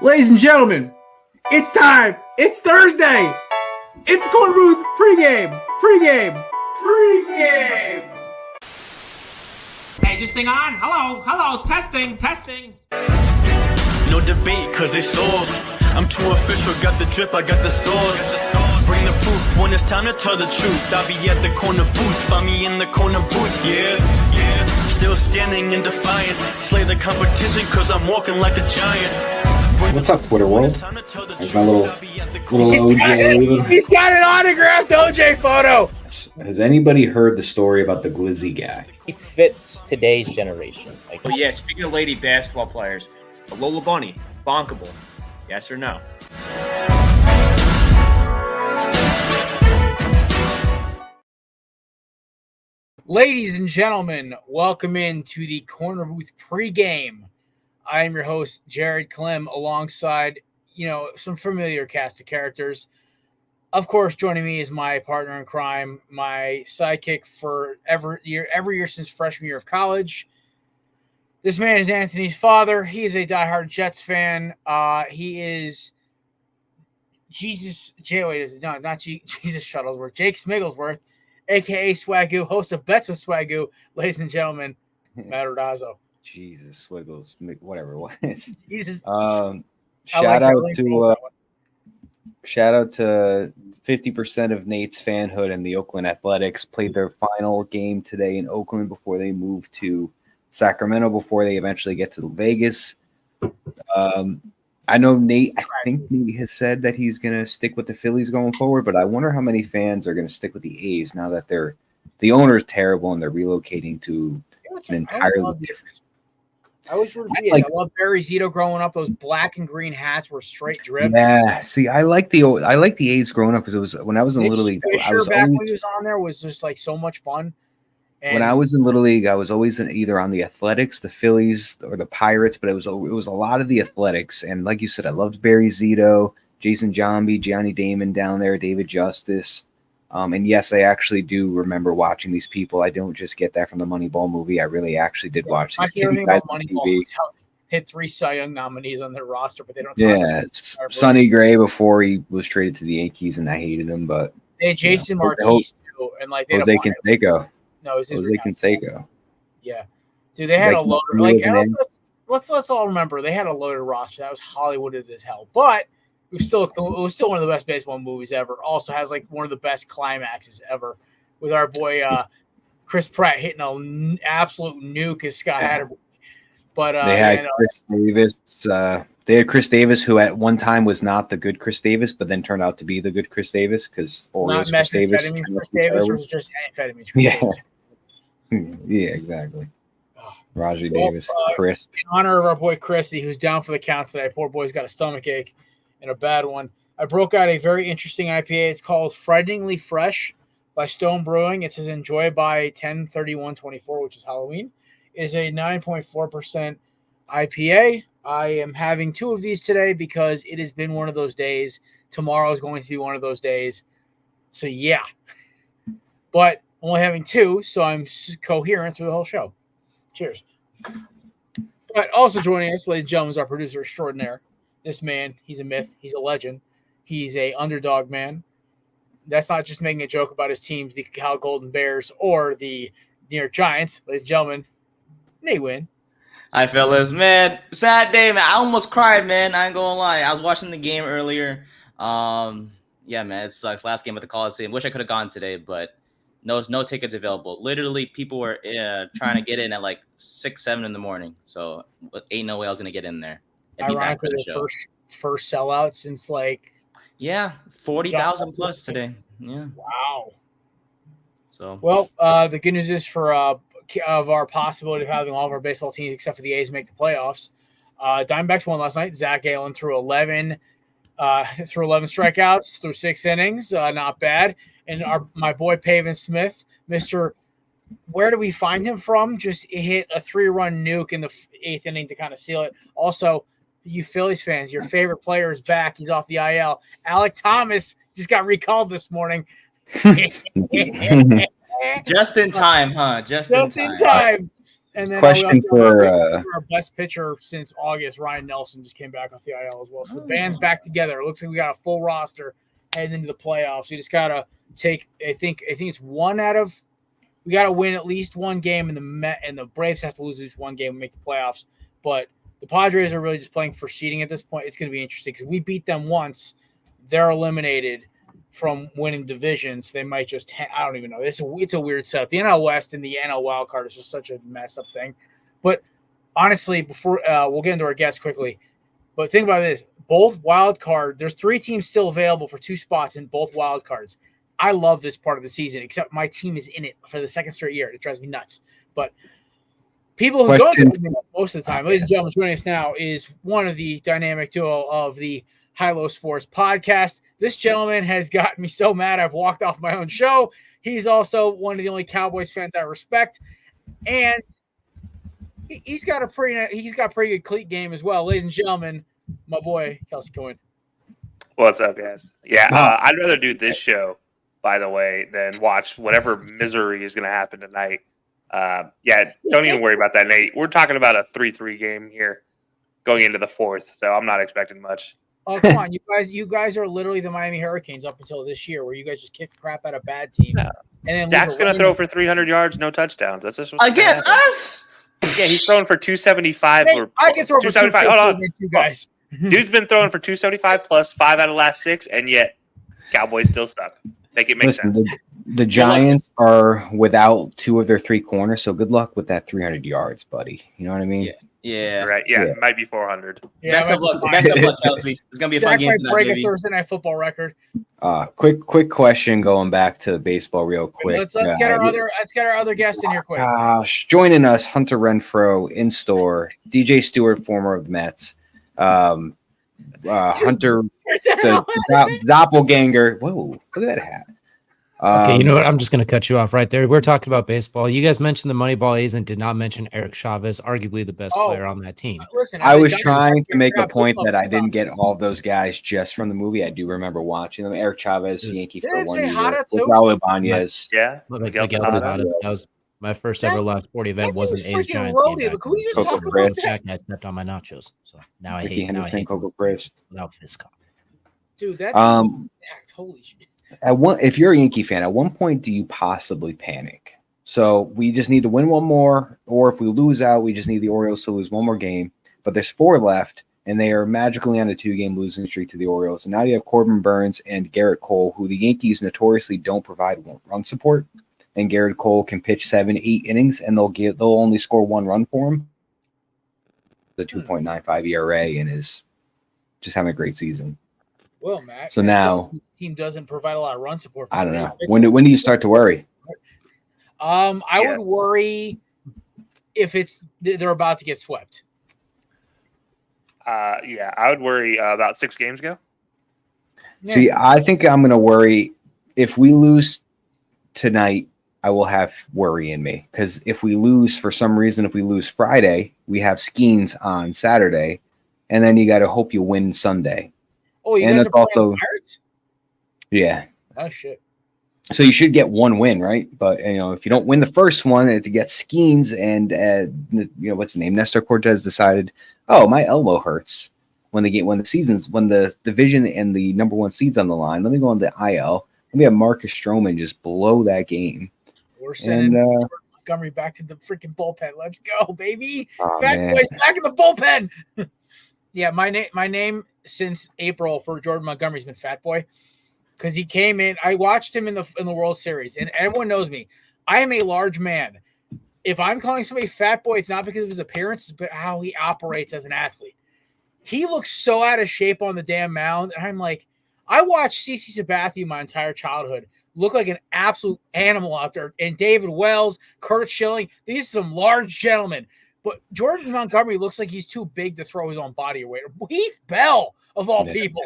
Ladies and gentlemen, it's time. It's Thursday. It's Korner Booth pregame. Hey, is this thing on? Hello, testing. No debate, cause it's over. I'm too official, got the drip, I got the sauce. Bring the proof when it's time to tell the truth. I'll be at the corner booth, find me in the corner booth, yeah. Still standing and defiant. Slay the competition, cause I'm walking like a giant. What's up, Twitter world? There's my little OJ. He's got an autographed OJ photo. Has anybody heard the story about the Glizzy guy? He fits today's generation. Oh yeah, speaking of lady basketball players, Lola Bunny, bonkable. Yes or no? Ladies and gentlemen, welcome into the Korner Booth pregame. I am your host, Jared Clem, alongside, some familiar cast of characters. Of course, joining me is my partner in crime, my sidekick for every year since freshman year of college. This man is Anthony's father. He is a diehard Jets fan. He is Jesus Shuttlesworth, Jake Smigglesworth, a.k.a. Swagoo, host of Bets with Swagoo. Ladies and gentlemen, Matt Rodazzo. Jesus, Swiggles, whatever it was. Jesus. Shout out to 50% of Nate's fanhood and the Oakland Athletics. Played their final game today in Oakland before they moved to Sacramento, before they eventually get to Vegas. I know Nate, I think Nate has said that he's going to stick with the Phillies going forward, but I wonder how many fans are going to stick with the A's now that the owner is terrible and they're relocating to an entirely different. I was I love Barry Zito growing up. Those black and green hats were straight drip. Yeah, see, I like the A's growing up because it was when I was in Little League. I was back when he was on there was just like so much fun. And when I was in Little League, I was always either on the Athletics, the Phillies, or the Pirates, but it was a lot of the Athletics. And like you said, I loved Barry Zito, Jason Giambi, Johnny Damon down there, David Justice. And yes, I actually do remember watching these people. I don't just get that from the Moneyball movie. I really actually did watch these guys on TV. Hit 3 Cy Young nominees on their roster, but they don't. Yeah, Sonny Gray before he was traded to the Yankees, and I hated him. But they had Jason Marquez too, and like Jose Canseco. No, it was Jose Canseco. Yeah, dude, they had a loaded. Let's all remember they had a loaded roster that was Hollywooded as hell, but it was still one of the best baseball movies ever. Also has like one of the best climaxes ever with our boy Chris Pratt hitting an absolute nuke as Scott Hatterbury. But they had Chris Davis. They had Chris Davis, who at one time was not the good Chris Davis, but then turned out to be the good Chris Davis because Oreos Chris Davis. Chris Davis or was it just amphetamines? Davis? Yeah, exactly. Rajay Davis, Chris. In honor of our boy Chrissy, who's down for the count today. Poor boy's got a stomach ache and a bad one. I broke out a very interesting IPA. It's called Frighteningly Fresh by Stone Brewing. It says enjoy by 10/31/24, which is Halloween. It is a 9.4% IPA. I am having 2 of these today because it has been one of those days. Tomorrow is going to be one of those days. So, yeah. But I'm only having 2, so I'm coherent through the whole show. Cheers. But also joining us, ladies and gentlemen, is our producer extraordinaire. This man, he's a myth. He's a legend. He's a underdog man. That's not just making a joke about his teams, the Cal Golden Bears or the New York Giants. Ladies and gentlemen, Nate Wynn. Hi, fellas. Man, sad day, man. I almost cried, man. I ain't gonna lie. I was watching the game earlier. Yeah, man, it sucks. Last game at the Coliseum. Wish I could have gone today, but no tickets available. Literally, people were trying to get in at like 6, 7 in the morning. So ain't no way I was gonna get in there. Ironically, the first sellout since like 40,000 plus today. Yeah. Wow. So well, the good news is for of our possibility of having all of our baseball teams except for the A's make the playoffs. Diamondbacks won last night. Zach Gallen threw 11 strikeouts through 6 innings. Not bad. And my boy Pavin Smith, Mr. Where do we find him from? Just hit a 3-run nuke in the 8th inning to kind of seal it. Also, you Phillies fans, your favorite player is back. He's off the IL. Alec Thomas just got recalled this morning. Just in time, huh? Just in time. And then Question we for our best pitcher since August, Ryan Nelson, just came back off the IL as well. So the band's back together. It looks like we got a full roster heading into the playoffs. We just gotta take. I think it's one out of. We gotta win at least one game, and the Braves have to lose at least one game and make the playoffs. But the Padres are really just playing for seeding at this point. It's gonna be interesting because we beat them once. They're eliminated from winning divisions. They might just I don't even know. It's a weird setup. The NL West and the NL wild card is just such a mess up thing. But honestly, before we'll get into our guests quickly. But think about this: both wild card. There's 3 teams still available for 2 spots in both wild cards. I love this part of the season, except my team is in it for the second straight year. It drives me nuts. But people who don't drive me nuts most of the time, ladies and gentlemen, joining us now is one of the dynamic duo of the High-Low Sports podcast. This gentleman has gotten me so mad I've walked off my own show. He's also one of the only Cowboys fans I respect, and he's got pretty good cleat game as well. Ladies and gentlemen, my boy Kelsey Cohen. What's up, guys? Yeah, I'd rather do this show, by the way, than watch whatever misery is going to happen tonight. Yeah, don't even worry about that, Nate. We're talking about a 3-3 game here going into the 4th, so I'm not expecting much. Oh, come on. You guys are literally the Miami Hurricanes up until this year where you guys just kick crap out of bad team. Yeah. And then Dak's going to throw for 300 yards, no touchdowns. That's just what's Against us? Yeah, he's throwing for 275. Hey, I can throw for 275. 250 Hold on. against you guys. Dude's been throwing for 275 plus 5 out of the last 6, and yet Cowboys still suck. Make it make sense. The Giants are without 2 of their 3 corners, so good luck with that 300 yards, buddy. You know what I mean? Yeah. Right. Yeah, it might be 400. Yeah, Best of luck, Kelsey. It's gonna be a fun game tonight, break baby. a Thursday Night Football record. Quick question going back to baseball real quick. Let's get our other guest in here quick. Joining us, Hunter Renfroe in store, DJ Stewart, former of the Mets, Hunter the doppelganger. Whoa, look at that hat. Okay, you know what? I'm just going to cut you off right there. We're talking about baseball. You guys mentioned the Moneyball A's and did not mention Eric Chavez, arguably the best player on that team. Listen, I was trying to make a point that I didn't get all of those guys just from the movie. I do remember watching them. Eric Chavez, Yankee for 1 year. With Raul Ibanez. Yeah. Miguel Tejada. That was my first ever last sporty event. Wasn't A's Giants game. Who you just talking about? I stepped on my nachos, so now I Ricky hate. Henderson, Coco Crisp. Without Fiscott. Dude, that's stacked. Holy shit. If you're a Yankee fan, at one point do you possibly panic? So we just need to win one more, or if we lose out, we just need the Orioles to lose one more game. But there's 4 left, and they are magically on a 2-game losing streak to the Orioles. And now you have Corbin Burns and Garrett Cole, who the Yankees notoriously don't provide run support. And Garrett Cole can pitch 7-8 innings, and they'll only score 1 run for him. The 2.95 ERA, and is just having a great season. Well, Matt. So now the team doesn't provide a lot of run support. I don't know. When do you start to worry? I would worry if they're about to get swept. Yeah, I would worry about 6 games ago. Yeah. See, I think I'm going to worry if we lose tonight. I will have worry in me because if we lose for some reason, if we lose Friday, we have Skeens on Saturday, and then you got to hope you win Sunday. Oh, you and guys are playing also, the Pirates? Yeah. Oh shit. So you should get 1 win, right? But if you don't win the first one, to get Skeens and what's the name? Nestor Cortez decided, oh, my elbow hurts when the division and the number 1 seeds on the line. Let me go on the IL. Let me have Marcus Stroman just blow that game. We're sending Montgomery back to the freaking bullpen. Let's go, baby. Fat boys back in the bullpen. Yeah, my name since April for Jordan Montgomery's been Fat Boy because he came in. I watched him in the World Series, and everyone knows me. I am a large man. If I'm calling somebody Fat Boy, it's not because of his appearance, but how he operates as an athlete. He looks so out of shape on the damn mound, and I'm like, I watched CeCe Sabathia my entire childhood look like an absolute animal out there, and David Wells, Kurt Schilling, these are some large gentlemen. But Jordan Montgomery looks like he's too big to throw his own body away. Heath Bell, of all people.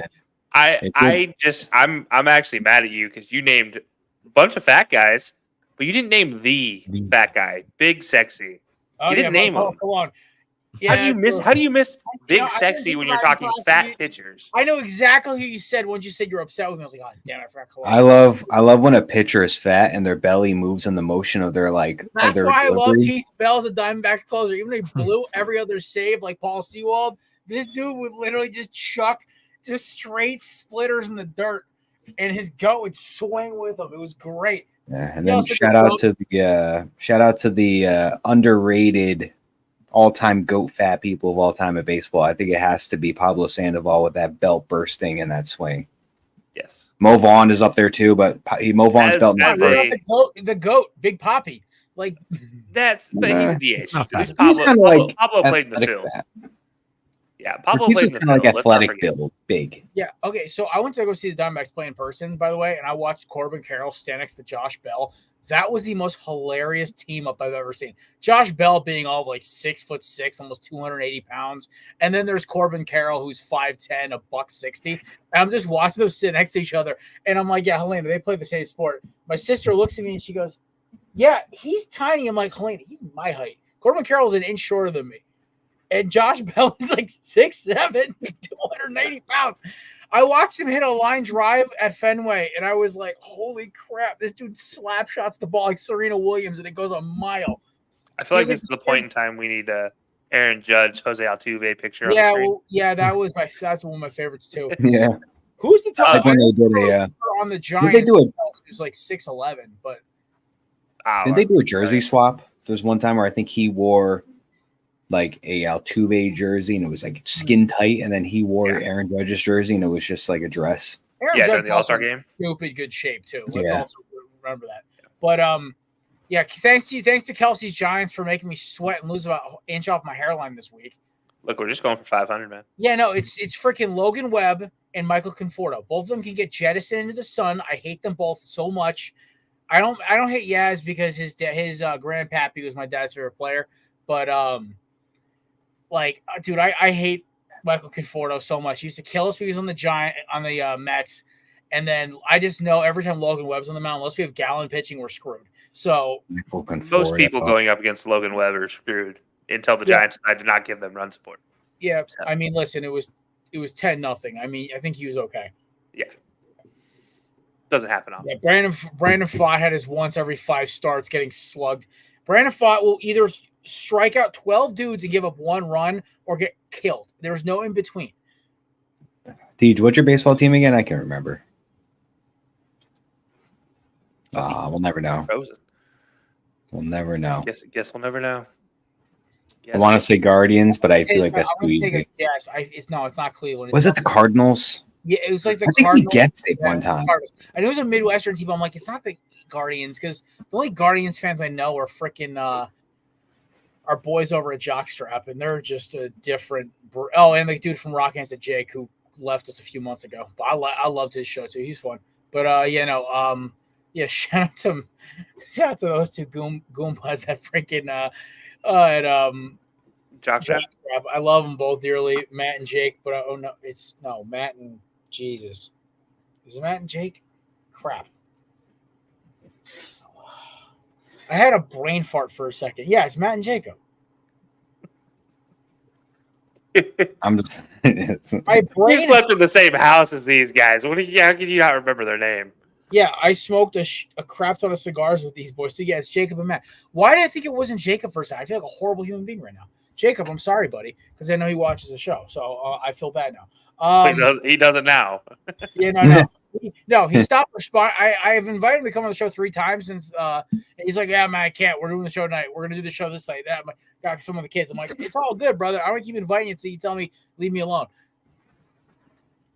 I'm actually mad at you because you named a bunch of fat guys, but you didn't name the fat guy, Big Sexy. Oh, you didn't name him. Come on. How do you miss? How do you miss big I sexy think when you're you're right, talking Josh. fat pitchers? I know exactly who you said once you said you're upset with me. I was like, oh damn, I forgot. I love when a pitcher is fat and their belly moves in the motion of their That's why I love delivery. Heath Bell as a Diamondback closer. Even though he blew every other save like Paul Sewald, this dude would literally just chuck just straight splitters in the dirt, and his goat would swing with him. It was great. Yeah, and then shout out to the underrated all-time GOAT fat people of all time at baseball. I think it has to be Pablo Sandoval with that belt bursting and that swing. Yes. Mo Vaughn is up there too, but Mo Vaughn's belt. The goat, Big Poppy. Like but he's a DH. Not At least He's Pablo played in the field. Fat. Yeah, Pablo He's played in just the kind of field. like athletic build, big. Yeah. Okay. So I went to go see the Diamondbacks play in person, by the way, and I watched Corbin Carroll stand next to Josh Bell. That was the most hilarious team up I've ever seen. Josh Bell being all like 6'6", almost 280 pounds, and then there's Corbin Carroll who's 5'10", $160. And I'm just watching them sit next to each other, and I'm like, yeah, Helena, they play the same sport. My sister looks at me and she goes, yeah, he's tiny. I'm like, Helena, he's my height. Corbin Carroll's an inch shorter than me. And Josh Bell is like 6'7", 280 pounds. I watched him hit a line drive at Fenway, and I was like, holy crap, this dude slap shots the ball like Serena Williams, and it goes a mile. I feel like this is the point in time we need Aaron Judge, Jose Altuve picture on the screen. Well, yeah, that's one of my favorites too. Yeah. Who's the top Like when they did on the Giants? Who's like 6'11", but did they do a jersey swap? There was one time where I think he wore like a Altuve jersey and it was like skin tight, and then he wore Aaron Judge's jersey and it was just like a dress. Aaron Judge during the All-Star game. Stupid good shape too. Let's also remember that. But yeah, thanks to Kelsey's Giants for making me sweat and lose about an inch off my hairline this week. Look, we're just going for 500, man. Yeah, no, it's freaking Logan Webb and Michael Conforto. Both of them can get jettisoned into the sun. I hate them both so much. I don't hate Yaz because his grandpappy was my dad's favorite player, but dude, I hate Michael Conforto so much. He used to kill us when he was on the Mets, and then I just know every time Logan Webb's on the mound, unless we have Gallon pitching, we're screwed. So most people going up against Logan Webb are screwed until the Giants decide to not give them run support. Yeah, so. I mean, listen, it was 10-0. I mean, I think he was okay. Yeah. Doesn't happen often. Yeah, Brandon Pfaadt had his once every 5 starts getting slugged. Brandon Pfaadt will either strike out 12 dudes and give up 1 run or get killed. There's no in between. Deej, what's your baseball team again? I can't remember. We'll never know. Frozen. We'll never know. Guess we'll never know. I want to say Guardians, but I feel like that's too easy. Yes, it's not Cleveland. Was it the Cardinals? Yeah, it was like the Cardinals. I think we guessed it one one time. I know it was a Midwestern team. I'm like, it's not the Guardians because the only Guardians fans I know are freaking our boys over at Jockstrap, and they're just a different. And the dude from Rockhampton, Jake, who left us a few months ago. But I loved his show too. He's fun. But shout out to those two Goombas that freaking at Jockstrap. I love them both dearly, Matt and Jake. But Matt and Jesus. Is it Matt and Jake? Crap. I had a brain fart for a second. Yeah, it's Matt and Jacob. I'm just. You slept in the same house as these guys. How can you not remember their name? Yeah, I smoked a crap ton of cigars with these boys. So yeah, it's Jacob and Matt. Why did I think it wasn't Jacob for a second? I feel like a horrible human being right now. Jacob, I'm sorry, buddy, because I know he watches the show, so I feel bad now. He does it now. Yeah, no, he stopped responding. I've invited him to come on the show 3 times since. And he's like, "Yeah, man, I can't. We're doing the show tonight. We're gonna do the show this night." That got some of the kids. I'm like, "It's all good, brother. I'm gonna keep inviting you until you tell me leave me alone."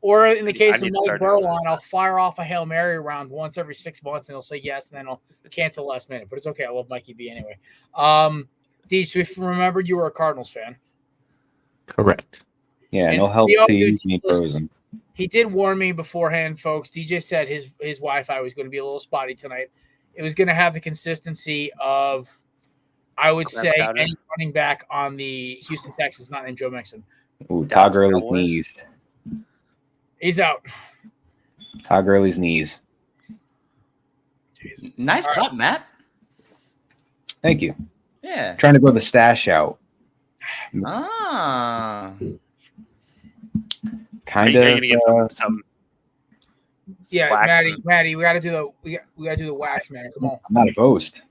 Or in the case of Mike Burlon, I'll fire off a Hail Mary round once every 6 months, and he'll say yes, and then I'll cancel last minute. But it's okay. I love Mikey B anyway. D, so if you remembered you were a Cardinals fan. Correct. Yeah, and no help to use me frozen. He did warn me beforehand, folks. DJ said his Wi-Fi was going to be a little spotty tonight. It was going to have the consistency of, I would say, any running back on the Houston Texans, not named Joe Mixon. Ooh, Todd Gurley's knees. He's out. Todd Gurley's knees. Jeez. Nice cut, Matt. Thank you. Yeah. Trying to grow the stash out. Ah. Kind Are you of. gonna get some Yeah, wax? Maddie, we gotta do the wax, man. Come on. I'm not opposed.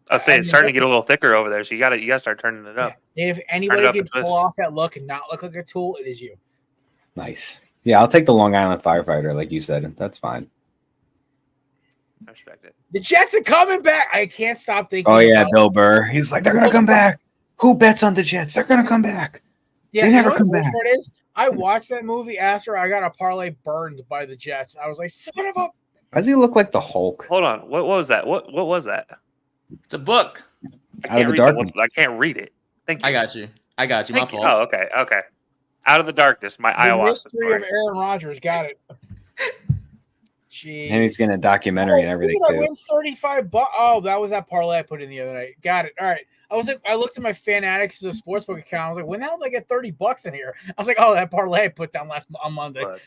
I'll say it's starting to get a little thicker over there, so you gotta start turning it up. If Turn it anybody up can and pull twist. off that look and not look like a tool, it is you. Nice. Yeah, I'll take the Long Island firefighter, like you said. That's fine. I respect it. The Jets are coming back. I can't stop thinking. Oh yeah, about Bill Burr. He's like, they're gonna come back. Who bets on the Jets? They're gonna come back. Yeah, They you never know what come the worst back. part is? I watched that movie after I got a parlay burned by the Jets. I was like, son of a. Why does he look like the Hulk? Hold on. What was that? What was that? It's a book. Out of the read darkness. I can't read it. Thank you. I got you. My Thank you. fault. Oh, okay. Out of the darkness, my The ayahuasca mystery of story. Aaron Rodgers. Got it. Jeez. And he's getting a documentary and everything I too. win $35. Oh, that was that parlay I put in the other night. Got it. All right. I looked at my Fanatics as a sportsbook account. I was like, when the hell did I get $30 in here? I was like, oh, that parlay I put down on Monday. But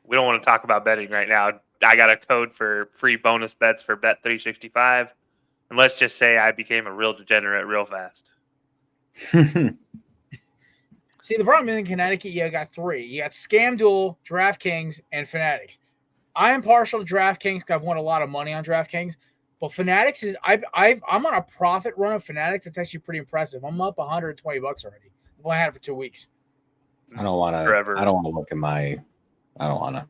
we don't want to talk about betting right now. I got a code for free bonus bets for Bet365. And let's just say I became a real degenerate real fast. See, the problem is in Connecticut, you got three. You got ScamDuel, DraftKings, and Fanatics. I am partial to DraftKings because I've won a lot of money on DraftKings. But Fanatics is I'm on a profit run of Fanatics. It's actually pretty impressive. I'm up $120 already. I've only had it for 2 weeks. I don't want Forever. to look at my. I don't want to.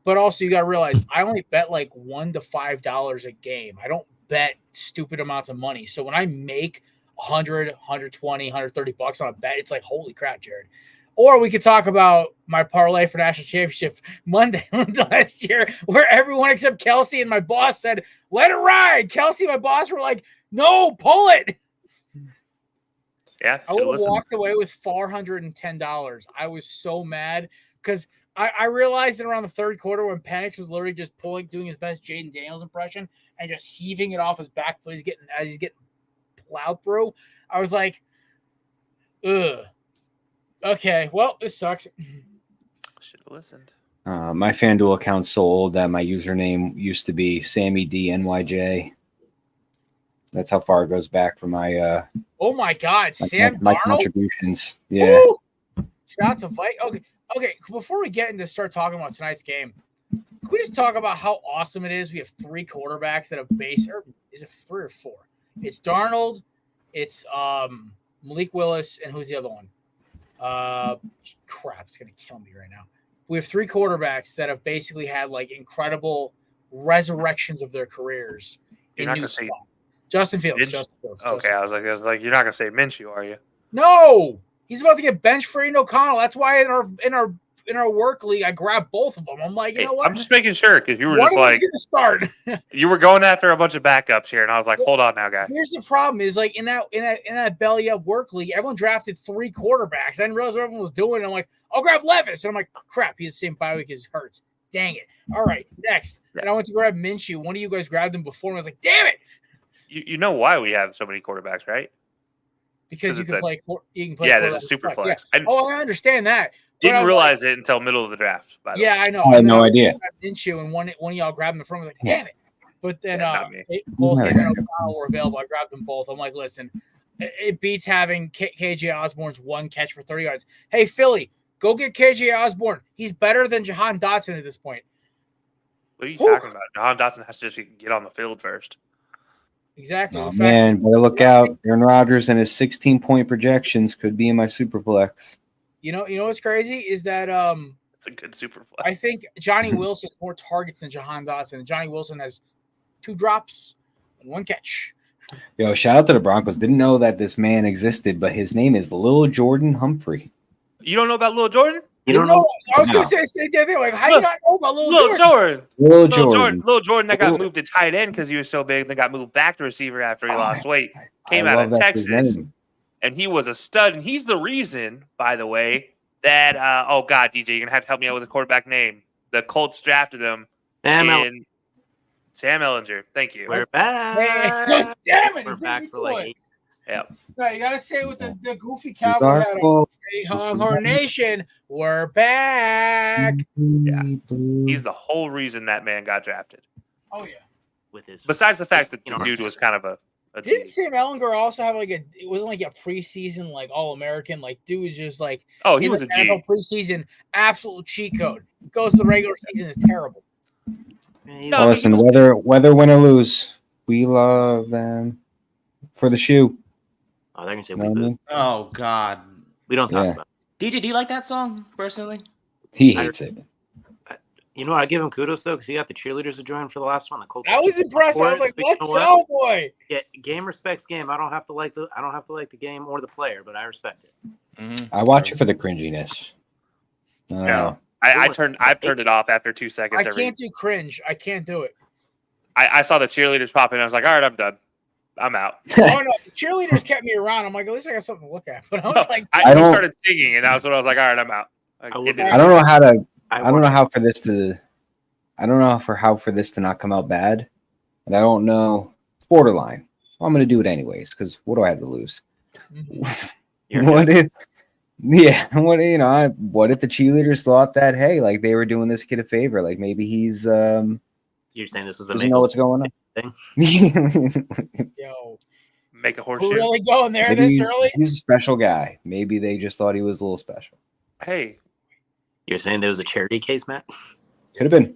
But also, you got to realize I only bet like $1 to $5 a game. I don't bet stupid amounts of money. So when I make 100, 120, $130 on a bet, it's like, holy crap, Jared. Or we could talk about my parlay for national championship Monday last year, where everyone except Kelsey and my boss said, let it ride. Kelsey and my boss were like, no, pull it. Yeah, I would have walked away with $410. I was so mad because I realized that around the third quarter when Penix was literally just doing his best Jaden Daniels impression and just heaving it off his back foot as he's getting plowed through. I was like, ugh. Okay, well, this sucks. Should have listened. My FanDuel account's so old that my username used to be Sammy D NYJ. That's how far it goes back for my oh my God, Sam my Darnold? contributions. Yeah. Woo! Shots of fight. Okay. Before we get into start talking about tonight's game, can we just talk about how awesome it is? We have three quarterbacks that have is it 3 or 4? It's Darnold, it's Malik Willis, and who's the other one? Crap, it's gonna kill me right now. We have 3 quarterbacks that have basically had like incredible resurrections of their careers. You're not gonna say Justin Fields. Okay, I was like, you're not gonna say Minshew, are you? No, he's about to get benched for Aiden O'Connell. That's why in our work league, I grabbed both of them. I'm like, you know what? I'm just making sure because you were One just of them's like gonna start. you were going after a bunch of backups here, and I was like, hold on now, guy. Here's the problem: is like in that belly up work league, everyone drafted 3 quarterbacks. I didn't realize what everyone was doing. I'm like, I'll grab Levis, and I'm like, crap, he's the same bye week as Hurts. Dang it! All right, next. And I went to grab Minshew. One of you guys grabbed him before, and I was like, damn it! You know why we have so many quarterbacks, right? Because you can play. Yeah, there's a super flex. Yeah. I understand that. Didn't realize it until middle of the draft. By the way. I know. I had no idea. Minshew, and one of y'all grabbed him in front. I was like, damn it! But then both Never him and O'Connell were available. I grabbed them both. I'm like, listen, it beats having KJ Osborne's 1 catch for 30 yards. Hey, Philly, go get KJ Osborne. He's better than Jahan Dotson at this point. What are you talking about? Jahan Dotson has to just get on the field first. Exactly. Oh, man, better look out. Aaron Rodgers and his 16-point projections could be in my superflex. You know what's crazy is that it's a good superflex. I think Johnny Wilson has more targets than Jahan Dotson. And Johnny Wilson has 2 drops and 1 catch. Yo, shout out to the Broncos. Didn't know that this man existed, but his name is Lil Jordan Humphrey. You don't know about Lil Jordan? You don't know? I was going to say the same thing. Like, how do you not know about Lil Jordan? Lil Jordan that got moved to tight end because he was so big, then got moved back to receiver after he lost weight. Came out of Texas, and he was a stud. And he's the reason, by the way, that oh God, DJ, you're gonna have to help me out with his quarterback name. The Colts drafted him in Sam Ellinger. Thank you. We're back. Hey, damn it! We're back for like 8. Yeah. Right, you gotta say it with the goofy cowboy hat on. Hey, Longhorn Nation, we're back. Yeah, he's the whole reason that man got drafted. Oh yeah. With his Besides the fact that the dude was kind of a Didn't Sam Ellinger also have it wasn't like a preseason like All-American? Like dude was just like He was a G. NFL preseason absolute cheat code. Goes to the regular season is terrible. Well, listen, whether win or lose, we love them for the shoe. Oh, they're gonna say Oh God, we don't talk about it. DJ, do you like that song personally? He hates it. You know what? I give him kudos though because he got the cheerleaders to join for the last one. The Colts. I was impressed. I was like, "Let's go, boy!" Yeah, game respects game. I don't have to like the game or the player, but I respect it. Mm-hmm. I watch it for the cringiness. No, I've turned it off after 2 seconds. I can't do cringe. I can't do it. I saw the cheerleaders pop in. I was like, all right, I'm done. I'm out. Oh no, the cheerleaders kept me around. I'm like, at least I got something to look at. But I was like, I started singing, and that's when I was like, all right, I'm out. I don't know how to. I don't know how for this to. I don't know how for this to not come out bad, and I don't know borderline. So I'm going to do it anyways because what do I have to lose? What if the cheerleaders thought that like they were doing this kid a favor, like maybe he's You're saying this was doesn't know what's going on. Thing? Yo, make a horseshoe. we're really going there Maybe this early? He's a special guy. Maybe they just thought he was a little special. Hey, you're saying there was a charity case, Matt? Could have been.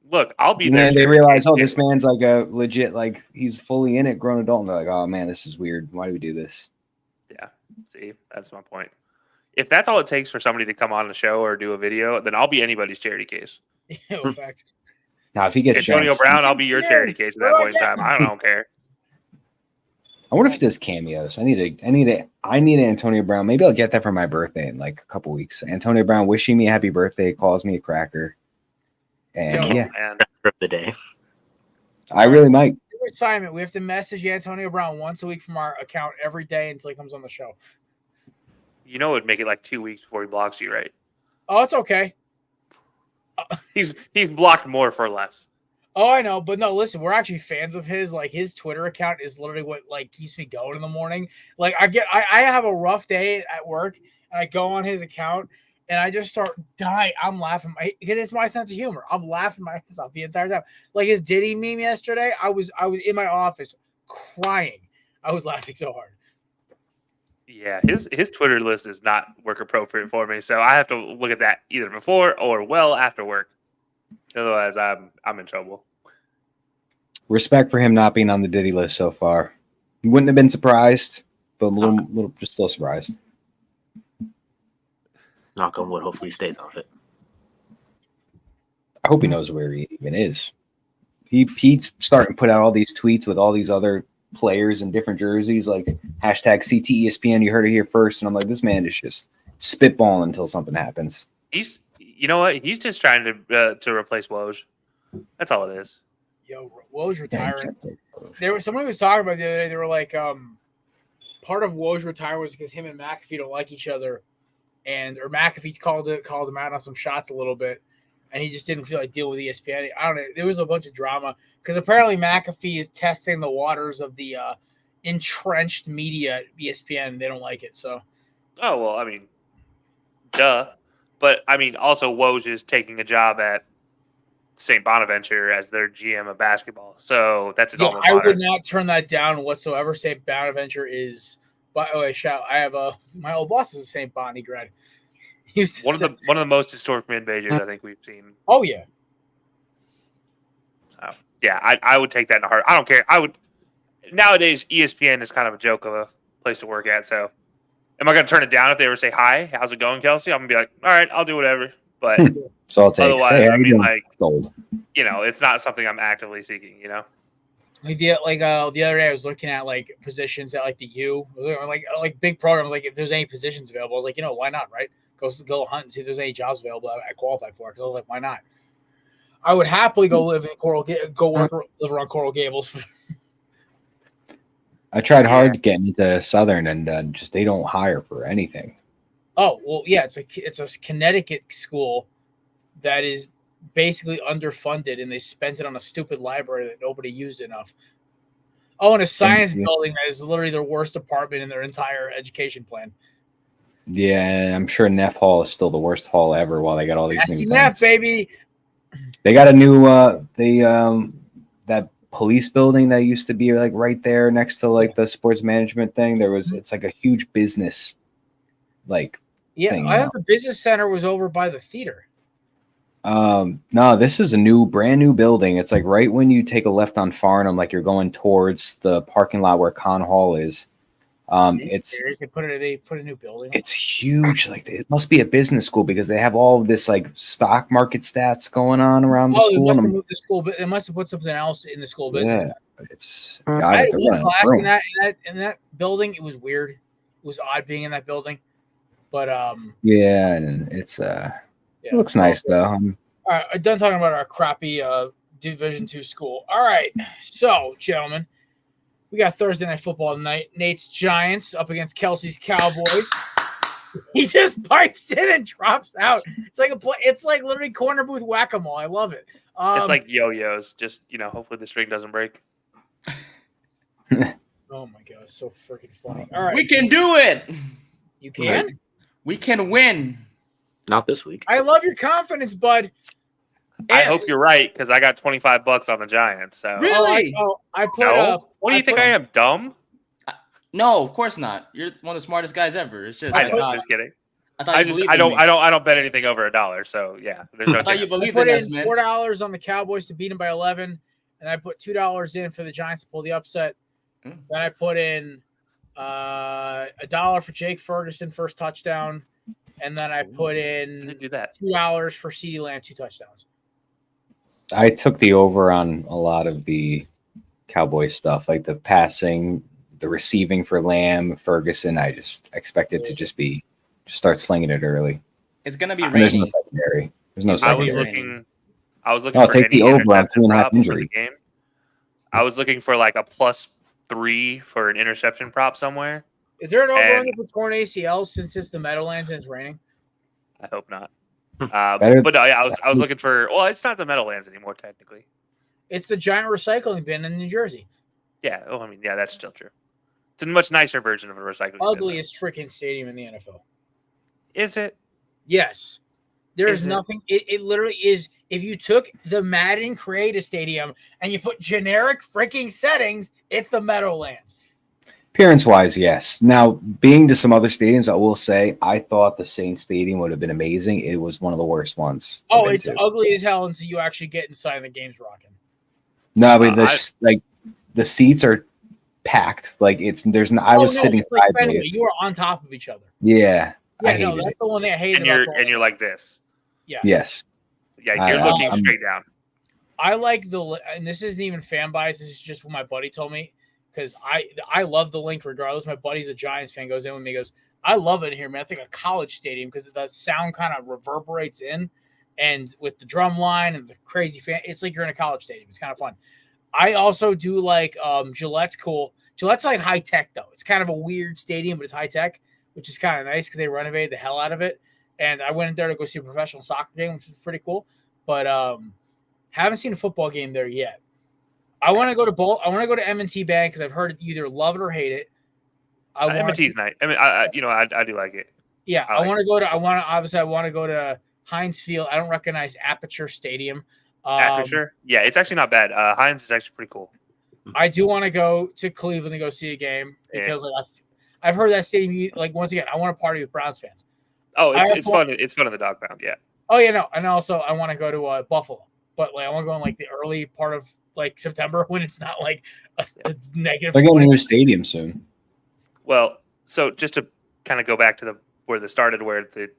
Look, I'll be and there. And they realize, this man's like a legit, like he's fully in it, grown adult. And they're like, oh man, this is weird. Why do we do this? Yeah. See, that's my point. If that's all it takes for somebody to come on the show or do a video, then I'll be anybody's charity case. In fact. Now, if he gets Antonio Brown, I'll be your charity case at that point in time. I don't care. I wonder if he does cameos. I need Antonio Brown. Maybe I'll get that for my birthday in like a couple weeks. Antonio Brown wishing me a happy birthday, calls me a cracker. And of the day. I really might. Assignment. We have to message Antonio Brown once a week from our account every day until he comes on the show. You know, it would make it like 2 weeks before he blocks you, right? Oh, it's okay. He's blocked more for less. Oh, I know, but no, listen, we're actually fans of his. Like his Twitter account is literally what like keeps me going in the morning. Like I have a rough day at work and I go on his account and I just start dying. I'm laughing because it's my sense of humor. I'm laughing my ass off the entire time. Like his Diddy meme yesterday, I was in my office crying. I was laughing so hard. Yeah, his Twitter list is not work appropriate for me, so I have to look at that either before or well after work. Otherwise, I'm in trouble. Respect for him not being on the Diddy list so far. Wouldn't have been surprised, but a little just still surprised. Knock on wood. Hopefully, he stays off it. I hope he knows where he even is. He's starting to put out all these tweets with all these other players in different jerseys, like hashtag CTESPN. You heard it here first, and I'm like, this man is just spitballing until something happens. You know what? He's just trying to replace Woj. That's all it is. Yo, Woj retiring. There was someone who was talking about the other day. They were like, part of Woj retiring was because him and McAfee don't like each other, or McAfee called him out on some shots a little bit, and he just didn't feel like dealing with ESPN. I don't know. There was a bunch of drama because apparently McAfee is testing the waters of the entrenched media at ESPN. They don't like it. So. Oh well, I mean, duh. But, I mean, also Woj is taking a job at St. Bonaventure as their GM of basketball. So that's his alma mater. I would not turn that down whatsoever. St. Bonaventure is – by the way, I have my old boss is a St. Bonnie grad. One of the most historic mid-majors I think we've seen. Oh, yeah. So, yeah, I would take that in a heart. I don't care. Nowadays, ESPN is kind of a joke of a place to work at, so – am I going to turn it down if they ever say, hi, how's it going, Kelsey? I'm going to be like, all right, I'll do whatever. But so I'll take otherwise, hey, I mean, like, gold. It's not something I'm actively seeking, Like the other day I was looking at like positions at like the U, like big programs, like if there's any positions available, I was like, why not, right? Go hunt and see if there's any jobs available I qualify for. Because I was like, why not? I would happily go live in live around Coral Gables. I tried hard getting into Southern, and just they don't hire for anything. Oh well, yeah, it's a Connecticut school that is basically underfunded, and they spent it on a stupid library that nobody used enough. Oh, and a science building that is literally their worst department in their entire education plan. Yeah, I'm sure Neff Hall is still the worst hall ever. While they got all these new Neff, baby. They got a new that police building that used to be like right there next to like the sports management thing. It's like a huge business like thing I now. thought the business center was over by the theater. No, this is brand new building. It's like right when you take a left on Farnham, like you're going towards the parking lot where Con Hall is. It's serious? They put a new building. It's huge. Like it must be a business school because they have all of this like stock market stats going on around the They school. must have moved the school, but they must have put something else in the school business. Yeah, it's I had one class in that building. It was weird. It was odd being in that building, but yeah, and it's it looks nice though. All right, I'm done talking about our crappy Division II school. All right, so gentlemen, we got Thursday night football tonight. Nate's Giants up against Kelsey's Cowboys. He just pipes in and drops out. It's like literally Korner Booth whack-a-mole. I love it. It's like yo-yos. Just hopefully the string doesn't break. Oh my god, it's so freaking funny. All right, We can do it. You can. We can win. Not this week. I love your confidence, bud. I hope you're right because I got $25 on the Giants. So Really? I put. No? What do you think I am, dumb? No, of course not. You're one of the smartest guys ever. It's just I know. I'm just kidding. I don't bet anything over $1. So yeah, there's no. I thought you chance. believed I put in in us, man. $4 on the Cowboys to beat them by 11, and I put $2 in for the Giants to pull the upset. Then I put in $1 for Jake Ferguson first touchdown, and then I put in do that. $2 for CeeDee Lamb 2 touchdowns. I took the over on a lot of the Cowboys stuff, like the passing, the receiving for Lamb, Ferguson. I just expected to just start slinging it early. It's gonna be There's no raining. secondary. There's no secondary. I was looking for take any the over on interception 2.5 prop for injury. the game. I was looking for like a +3 for an interception prop somewhere. Is there an over-under for torn ACL since it's the Meadowlands and it's raining? I hope not. But no, yeah, I was looking for. Well, it's not the Meadowlands anymore, technically. It's the giant recycling bin in New Jersey. Yeah. Oh, I mean, yeah, that's still true. It's a much nicer version of a recycling bin. Ugliest freaking stadium in the NFL. Is it? Yes. There's Is it? nothing. It literally is. If you took the Madden Create Stadium and you put generic freaking settings, it's the Meadowlands. Appearance-wise, yes. Now, being to some other stadiums, I will say I thought the Saints Stadium would have been amazing. It was one of the worst ones. Oh, it's ugly as hell until you actually get inside and the game's rocking. No, but the seats are packed. Like I was sitting sideways. You were on top of each other. Yeah. Yeah, no, that's the one thing I hated. And you're like this. Yeah. Yes. Yeah, you're looking straight down. I like and this isn't even fan bias. This is just what my buddy told me. Because I love the link regardless. My buddy's a Giants fan, goes in with me, goes, I love it here, man. It's like a college stadium because the sound kind of reverberates in, and with the drum line and the crazy fan, it's like you're in a college stadium. It's kind of fun. I also do like Gillette's cool. Gillette's like high tech though. It's kind of a weird stadium, but it's high tech, which is kind of nice because they renovated the hell out of it. And I went in there to go see a professional soccer game, which was pretty cool. But haven't seen a football game there yet. I want to go to M&T Bank because I've heard you either love it or hate it. M&T's nice. I mean, I do like it. Yeah, I want to go to Heinz Field. I don't recognize Aperture Stadium. Aperture? Yeah, it's actually not bad. Heinz is actually pretty cool. I do want to go to Cleveland to go see a game because I've heard that stadium. Like once again, I want to party with Browns fans. Oh, it's fun. It's fun in the dog pound. Yeah. Oh yeah, no, and also I want to go to Buffalo, but like I want to go in like the early part of like September when it's not like it's negative. They're getting a new stadium soon. Well, so just to kind of go back to where this started, where it's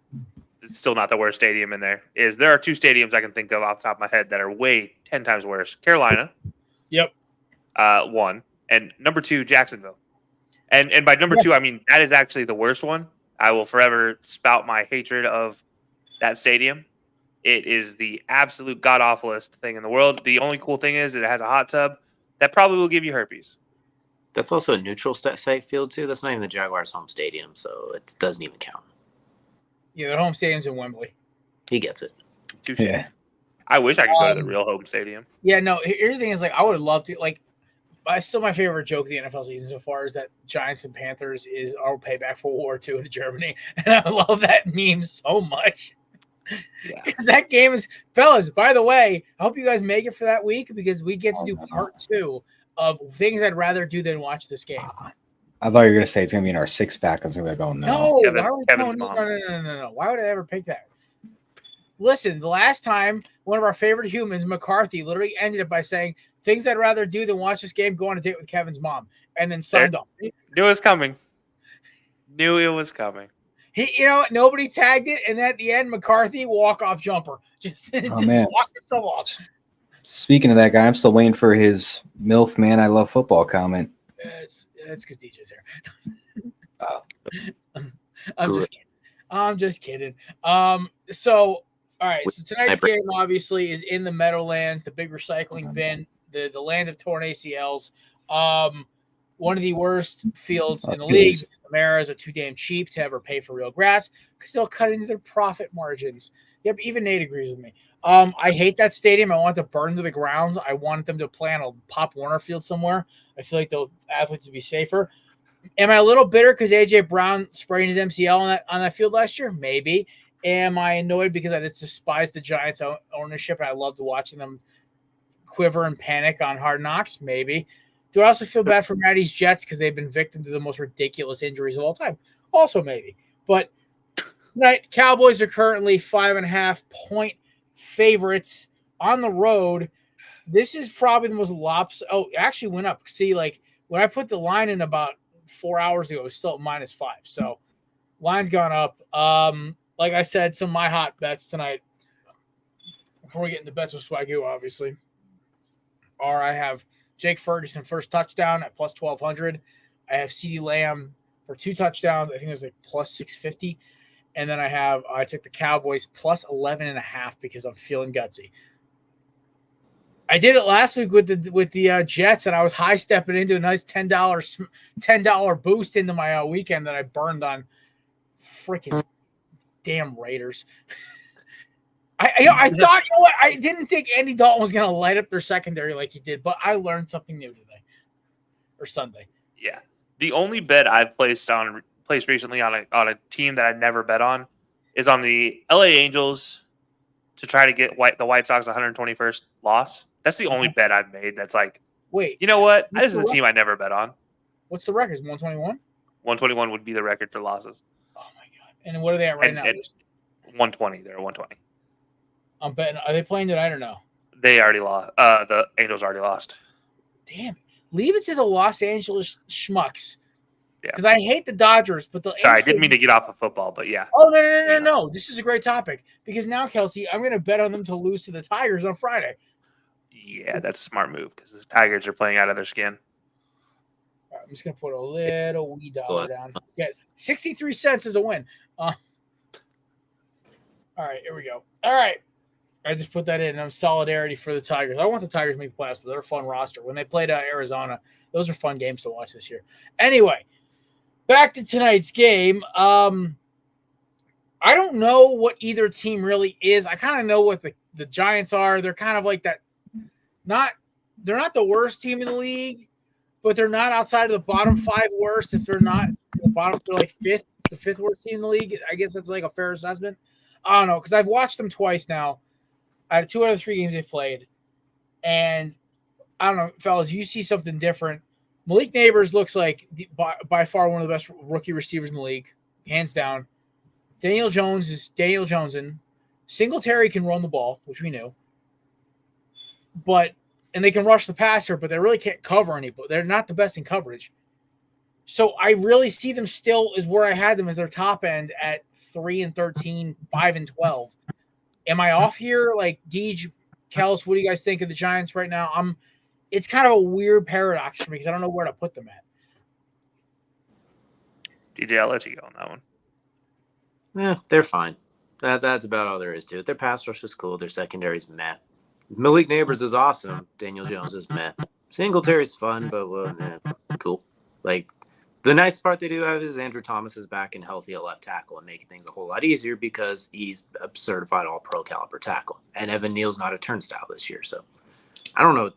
still not the worst stadium in there. There are 2 stadiums I can think of off the top of my head that are way 10 times worse. Carolina. Yep. 1 and number 2, Jacksonville. And by number 2, I mean that is actually the worst one. I will forever spout my hatred of that stadium. It is the absolute god-awfulest thing in the world. The only cool thing is it has a hot tub that probably will give you herpes. That's also a neutral site field, too. That's not even the Jaguars' home stadium, so it doesn't even count. Yeah, their home stadium's in Wembley. He gets it. Touche. Yeah. I wish I could go to the real home stadium. Yeah, no, here's the thing is, like, I would love to, like, still my favorite joke of the NFL season so far is that Giants and Panthers is our payback for World War II in Germany. And I love that meme so much. Yeah. Because that game is, fellas, by the way, I hope you guys make it for that week because we get to do part 2 of things I'd rather do than watch this game. I thought you were going to say it's going to be in our 6-pack. I was going to be like, oh, no. No, Kevin- why would Kevin's no, mom. no. Why would I ever pick that? Listen, the last time one of our favorite humans, McCarthy, literally ended it by saying, things I'd rather do than watch this game, go on a date with Kevin's mom, and then signed off. Knew it was coming. Nobody tagged it, and at the end, McCarthy walk-off jumper. Just man. walked himself off. Speaking of that guy, I'm still waiting for his MILF Man I Love Football comment. It's because DJ's here. Oh. I'm just kidding. So, all right. So tonight's game obviously is in the Meadowlands, the big recycling bin, the land of torn ACLs. One of the worst fields in the league. The Maras are too damn cheap to ever pay for real grass because they'll cut into their profit margins. Yep, even Nate agrees with me. I hate that stadium. I want it to burn to the ground. I want them to play on a Pop Warner field somewhere. I feel like those athletes would be safer. Am I a little bitter because A.J. Brown sprained his MCL on that field last year? Maybe. Am I annoyed because I just despise the Giants' ownership and I loved watching them quiver and panic on Hard Knocks? Maybe. Do I also feel bad for Matty's Jets because they've been victim to the most ridiculous injuries of all time? Also maybe. But tonight, Cowboys are currently 5.5-point favorites on the road. This is probably the most lopsided. Oh, it actually went up. See, like when I put the line in about 4 hours ago, it was still at -5. So line's gone up. Like I said, some of my hot bets tonight, before we get into bets with Swagoo, obviously, are I have Jake Ferguson first touchdown at plus 1,200. I have CeeDee Lamb for 2 touchdowns. I think it was like plus 650. And then I took the Cowboys plus 11.5 because I'm feeling gutsy. I did it last week with the Jets, and I was high stepping into a nice $10 boost into my weekend that I burned on freaking damn Raiders. I thought, I didn't think Andy Dalton was going to light up their secondary like he did, but I learned something new today or Sunday. Yeah, the only bet I've placed recently on a team that I never bet on is on the LA Angels to try to get the White Sox 121st loss. That's the only bet I've made. That's like, wait, you know what? This is a team I never bet on. What's the record? 121. 121 would be the record for losses. Oh my god! And what are they at right now? 120. They're 120. I'm betting. Are they playing tonight or no? They already lost. The Angels already lost. Damn. Leave it to the Los Angeles schmucks. Yeah. Because I hate the Dodgers, but the Sorry, I didn't mean to get off of football, but yeah. Oh no. This is a great topic because now, Kelsey, I'm going to bet on them to lose to the Tigers on Friday. Yeah, that's a smart move because the Tigers are playing out of their skin. All right, I'm just going to put a little wee dollar down. Get 63 cents is a win. All right, here we go. All right. I just put that in. I'm solidarity for the Tigers. I want the Tigers to make the playoffs. They're a fun roster. When they played Arizona, those are fun games to watch this year. Anyway, back to tonight's game. I don't know what either team really is. I kind of know what the Giants are. They're kind of like that. They're not the worst team in the league, but they're not outside of the bottom 5 worst. If they're not the bottom, they're like the fifth worst team in the league. I guess that's like a fair assessment. I don't know because I've watched them twice now. Out of 2 out of 3 games they played, and I don't know, fellas, you see something different. Malik Neighbors looks like by far one of the best rookie receivers in the league, hands down. Daniel Jones is Daniel Jonesin. Singletary can run the ball, which we knew, and they can rush the passer, but they really can't cover anybody. They're not the best in coverage. So I really see them still is where I had them as their top end at 3-13, 5-12. Am I off here? Like, Deej, Kels, what do you guys think of the Giants right now? It's kind of a weird paradox for me because I don't know where to put them at. DJ, I'll let you go on that one. Yeah, they're fine. That's about all there is to it. Their pass rush is cool. Their secondary's meh. Malik Neighbors is awesome. Daniel Jones is meh. Singletary's fun, but cool. Like, the nice part they do have is Andrew Thomas is back and healthy at left tackle and making things a whole lot easier because he's a certified all-pro caliber tackle. And Evan Neal's not a turnstile this year. So, I don't know.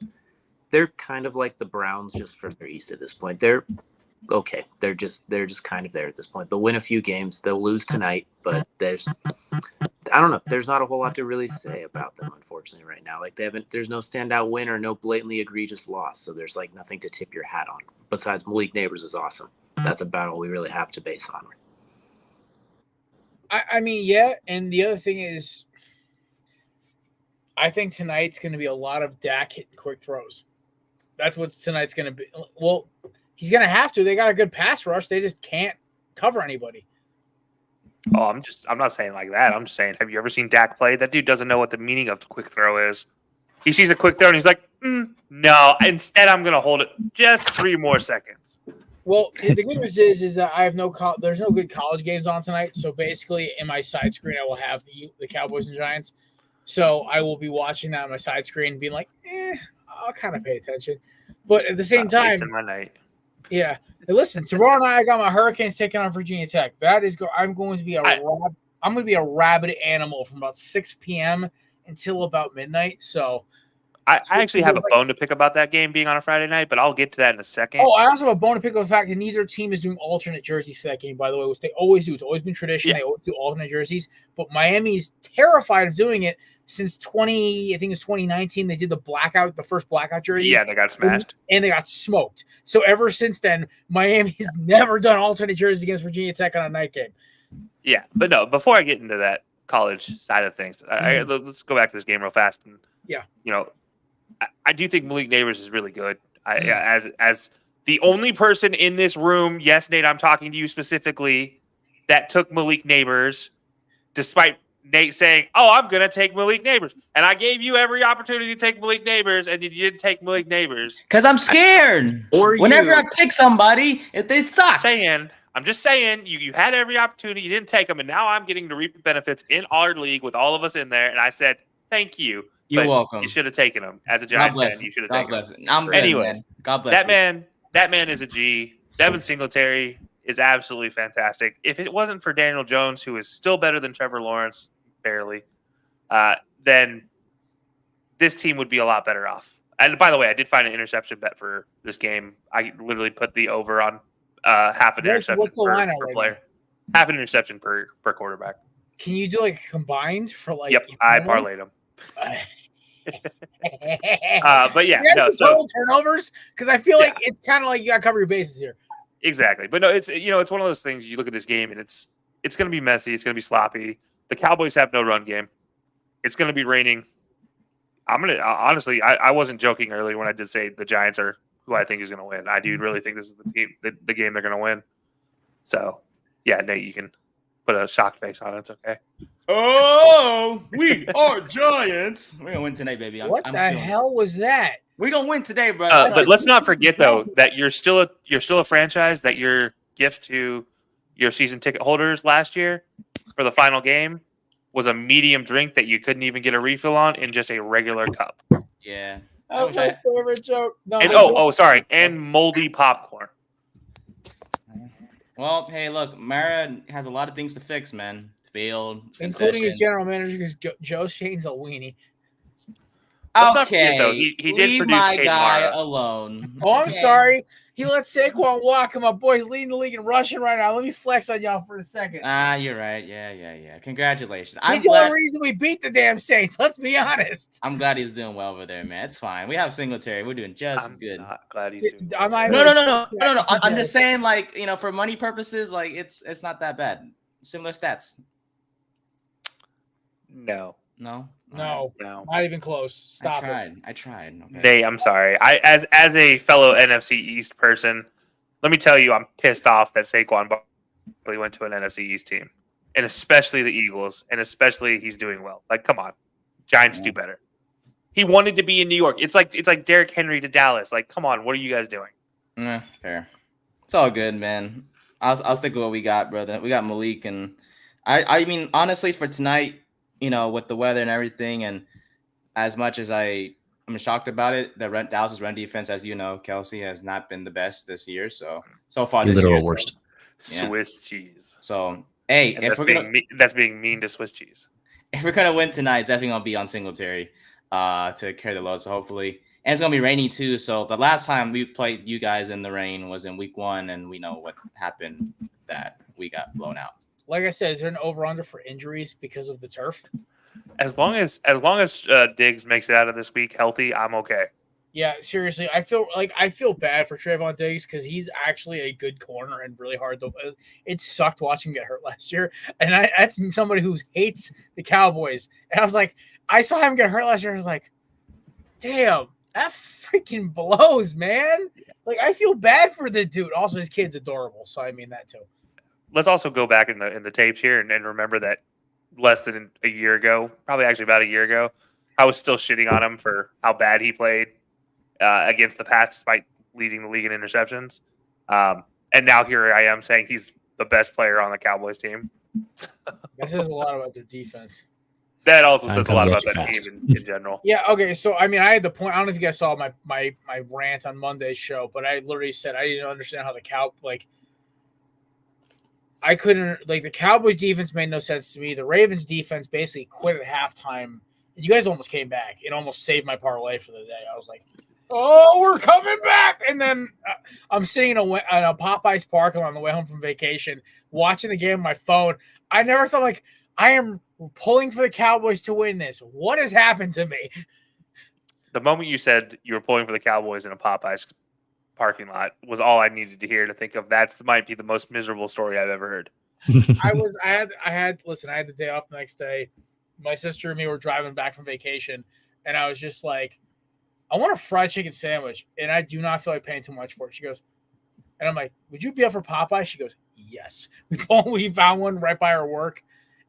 They're kind of like the Browns just further east at this point. They're okay. They're just kind of there at this point. They'll win a few games. They'll lose tonight, but I don't know. There's not a whole lot to really say about them, unfortunately, right now. Like there's no standout win or no blatantly egregious loss. So there's like nothing to tip your hat on. Besides, Malik Neighbors is awesome. That's about all we really have to base on. I mean, yeah. And the other thing is, I think tonight's going to be a lot of Dak hitting quick throws. That's what tonight's going to be. Well, he's going to have to. They got a good pass rush. They just can't cover anybody. Oh, I'm not saying like that. I'm just saying, have you ever seen Dak play? That dude doesn't know what the meaning of the quick throw is. He sees a quick throw and he's like, no. Instead, I'm going to hold it just 3 more seconds. Well, the good news is that I have there's no good college games on tonight. So basically, in my side screen, I will have the Cowboys and Giants. So I will be watching that on my side screen, being like, I'll kind of pay attention. But at the same time, wasting my night. Yeah. Hey, listen, tomorrow night I got my Hurricanes taking on Virginia Tech. I'm going to be a rabid animal from about 6 p.m. until about midnight. So I actually have a bone to pick about that game being on a Friday night, but I'll get to that in a second. Oh, I also have a bone to pick with the fact that neither team is doing alternate jerseys for that game, by the way, which they always do. It's always been tradition. Yeah. They always do alternate jerseys. But Miami's terrified of doing it since 2019. They did the first blackout jersey. Yeah, they got smashed. And they got smoked. So ever since then, Miami's never done alternate jerseys against Virginia Tech on a night game. Yeah, but no, before I get into that college side of things, let's go back to this game real fast. And, I do think Malik Neighbors is really good. As the only person in this room, yes, Nate, I'm talking to you specifically, that took Malik Neighbors, despite Nate saying, I'm going to take Malik Neighbors. And I gave you every opportunity to take Malik Neighbors, and you didn't take Malik Neighbors. Because I'm scared. Whenever I pick somebody, if they suck. I'm just saying, you had every opportunity. You didn't take them, and now I'm getting to reap the benefits in our league with all of us in there. And I said, thank you. You're welcome. You should have taken him. As a Giants fan, you should have taken him. Anyways, God bless you. That man is a G. Devin Singletary is absolutely fantastic. If it wasn't for Daniel Jones, who is still better than Trevor Lawrence, barely, then this team would be a lot better off. And by the way, I did find an interception bet for this game. I literally put the over on half an interception per player. Half an interception per quarterback. Can you do like combined for like? Yep, I parlayed them. But yeah, total turnovers, because I feel like it's kind of like you got to cover your bases here. Exactly, but no, it's it's one of those things. You look at this game and it's going to be messy. It's going to be sloppy. The Cowboys have no run game. It's going to be raining. Honestly, I wasn't joking earlier when I did say the Giants are who I think is going to win. I do really think this is the game they're going to win. So yeah, Nate, you can put a shocked face on it. It's okay. Oh, we are Giants. We're gonna win tonight, baby. What the hell was that? We're gonna win today, bro. But let's not forget though that you're still a franchise. That your gift to your season ticket holders last year for the final game was a medium drink that you couldn't even get a refill on in just a regular cup. Yeah, that was my favorite joke. No, and sorry, and moldy popcorn. Well, hey, look, Mara has a lot of things to fix, man. Field, including his general manager, because Joe Shane's a weenie. Okay, though. He did leave produce my Kate guy Mara. alone. Oh, I'm sorry. He let Saquon walk, and my boy's leading the league in rushing right now. Let me flex on y'all for a second. You're right. Yeah. Congratulations. He's the only reason we beat the damn Saints. Let's be honest. I'm glad he's doing well over there, man. It's fine. We have Singletary. We're doing just good. I'm not glad he's doing well. No. I'm just saying, like, for money purposes, like, it's not that bad. Similar stats. No, not even close. Stop it. I tried. Okay. Nate, I'm sorry. As a fellow NFC East person, let me tell you, I'm pissed off that Saquon Barkley went to an NFC East team, and especially the Eagles, and especially he's doing well. Like, come on, Giants do better. He wanted to be in New York. It's like Derrick Henry to Dallas. Like, come on, what are you guys doing? Fair. It's all good, man. I'll stick with what we got, brother. We got Malik, and I mean, honestly, for tonight, with the weather and everything, and as much as I'm shocked about it, Dallas's run defense, as you know, Kelsey, has not been the best this year. So far this year, worst. Swiss cheese. So hey, that's being mean to Swiss cheese. If we're gonna win tonight, it's definitely gonna be on Singletary to carry the load. So hopefully And it's gonna be rainy too. So the last time we played you guys in the rain was in week 1, and we know what happened. That we got blown out. Like I said, is there an over/under for injuries because of the turf? As long as Diggs makes it out of this week healthy, I'm okay. Yeah, seriously, I feel bad for Trayvon Diggs because he's actually a good corner and really hard to. It sucked watching him get hurt last year, and that's somebody who hates the Cowboys. And I was like, I saw him get hurt last year. I was like, damn, that freaking blows, man. Like, I feel bad for the dude. Also, his kid's adorable, so I mean that too. Let's also go back in the tapes here and remember that less than a year ago, probably actually about a year ago, I was still shitting on him for how bad he played against the pass, despite leading the league in interceptions. And now here I am saying he's the best player on the Cowboys team. That says a lot about their defense. That also says a lot about that team in general. Yeah, okay. So, I mean, I had the point. I don't know if you guys saw my rant on Monday's show, but I literally said I didn't understand how I couldn't, the Cowboys defense made no sense to me. The Ravens defense basically quit at halftime. You guys almost came back. It almost saved my parlay for the day. I was like, oh, we're coming back. And then I'm sitting in a Popeyes parking lot on the way home from vacation, watching the game on my phone. I never thought, I am pulling for the Cowboys to win this. What has happened to me? The moment you said you were pulling for the Cowboys in a Popeyes parking lot was all I needed to hear to think of. Might be the most miserable story I've ever heard. I had the day off the next day. My sister and me were driving back from vacation, and I was just like, I want a fried chicken sandwich, and I do not feel like paying too much for it. She goes, and I'm like, would you be up for Popeye? She goes, yes. We found one right by our work,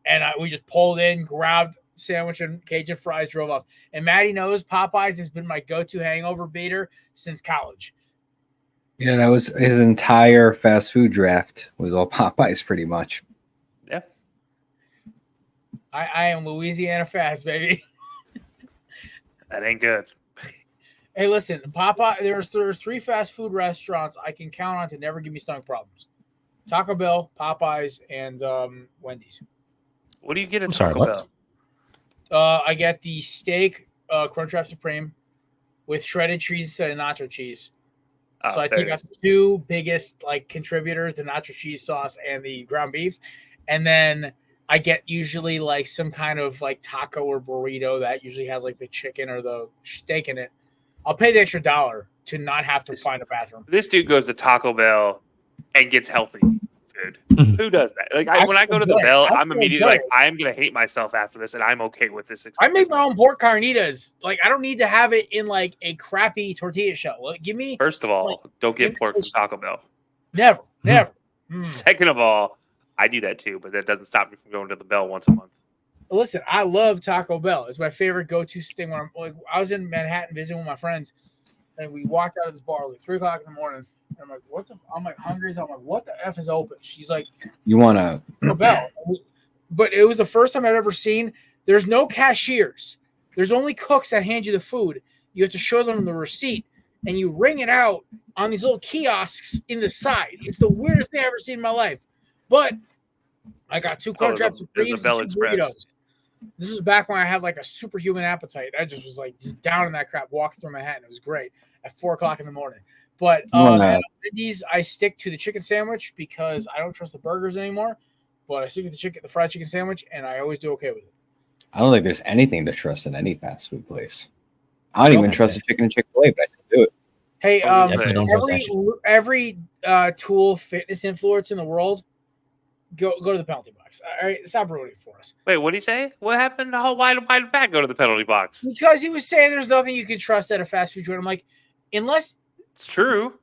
and we just pulled in, grabbed sandwich and Cajun fries, drove off. And Maddie knows Popeyes has been my go-to hangover beater since college. Yeah, that was his entire fast food draft was all Popeyes pretty much. Yeah. I am Louisiana fast, baby. That ain't good. Hey, listen, Popeye, there's 3 fast food restaurants I can count on to never give me stomach problems. Taco Bell, Popeyes, and Wendy's. What do you get at Taco Bell? I get the steak Crunchwrap Supreme with shredded cheese and nacho cheese. So I take out the 2 biggest contributors, the nacho cheese sauce and the ground beef. And then I get usually some kind of taco or burrito that usually has the chicken or the steak in it. I'll pay the extra $1 to not have to find a bathroom. This dude goes to Taco Bell and gets healthy food. Who does that? When I go to the Bell, I'm immediately I'm going to hate myself after this, and I'm okay with this experience. I make my own pork carnitas. I don't need to have it in a crappy tortilla shell. Give me. First of all, don't get pork from Taco Bell. Never. Second of all, I do that too, but that doesn't stop me from going to the Bell once a month. Listen, I love Taco Bell. It's my favorite go-to thing when I was in Manhattan visiting with my friends, and we walked out of this bar. It was 3 o'clock in the morning. And I'm hungry. So I'm like, what the F is open? She's like, you want to Taco Bell. But it was the first time I'd ever seen. There's no cashiers. There's only cooks that hand you the food. You have to show them the receipt, and you ring it out on these little kiosks in the side. It's the weirdest thing I've ever seen in my life. But I got 2 Crunchwrap Supremes and 2 burritos. This was back when I had a superhuman appetite. I just was just down in that crap, walking through Manhattan. It was great at 4 o'clock in the morning. But Wendy's, I stick to the chicken sandwich because I don't trust the burgers anymore. But I stick with the fried chicken sandwich, and I always do okay with it. I don't think there's anything to trust in any fast food place. I don't even trust the chicken and Chick-fil-A, but I still do it. Hey, every Tool fitness influencer in the world, go to the penalty box. All right, stop ruining for us. Wait, what did he say? What happened? Why did Pat go to the penalty box? Because he was saying there's nothing you can trust at a fast food joint. I'm like, unless it's true.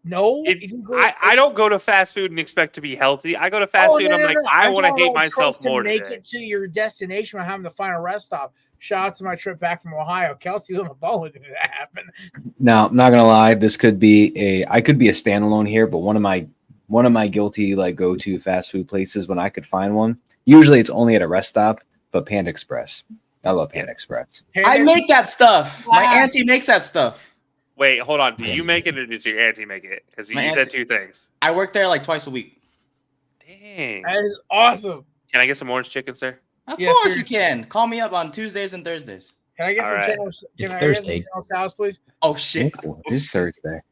No, I don't go to fast food and expect to be healthy. I go to fast food and I'm I want to hate myself more today. Make it to your destination by having to find a rest stop. Shout out to my trip back from Ohio. Kelsey was on the phone when that happened. Now, I'm not gonna lie, this could be I could be a standalone here, but one of my guilty go-to fast food places when I could find one. Usually it's only at a rest stop, but Panda Express. I love Panda Express. I make that stuff. My auntie makes that stuff. Wait, hold on. Do you make it or does your auntie make it? Because you said 2 things. I work there twice a week. Dang. That is awesome. Can I get some orange chicken, sir? Of course you can. Call me up on Tuesdays and Thursdays. Can I get All some right. General? It's Can I get some Thursday. General Tso's, please? Oh shit! It is Thursday.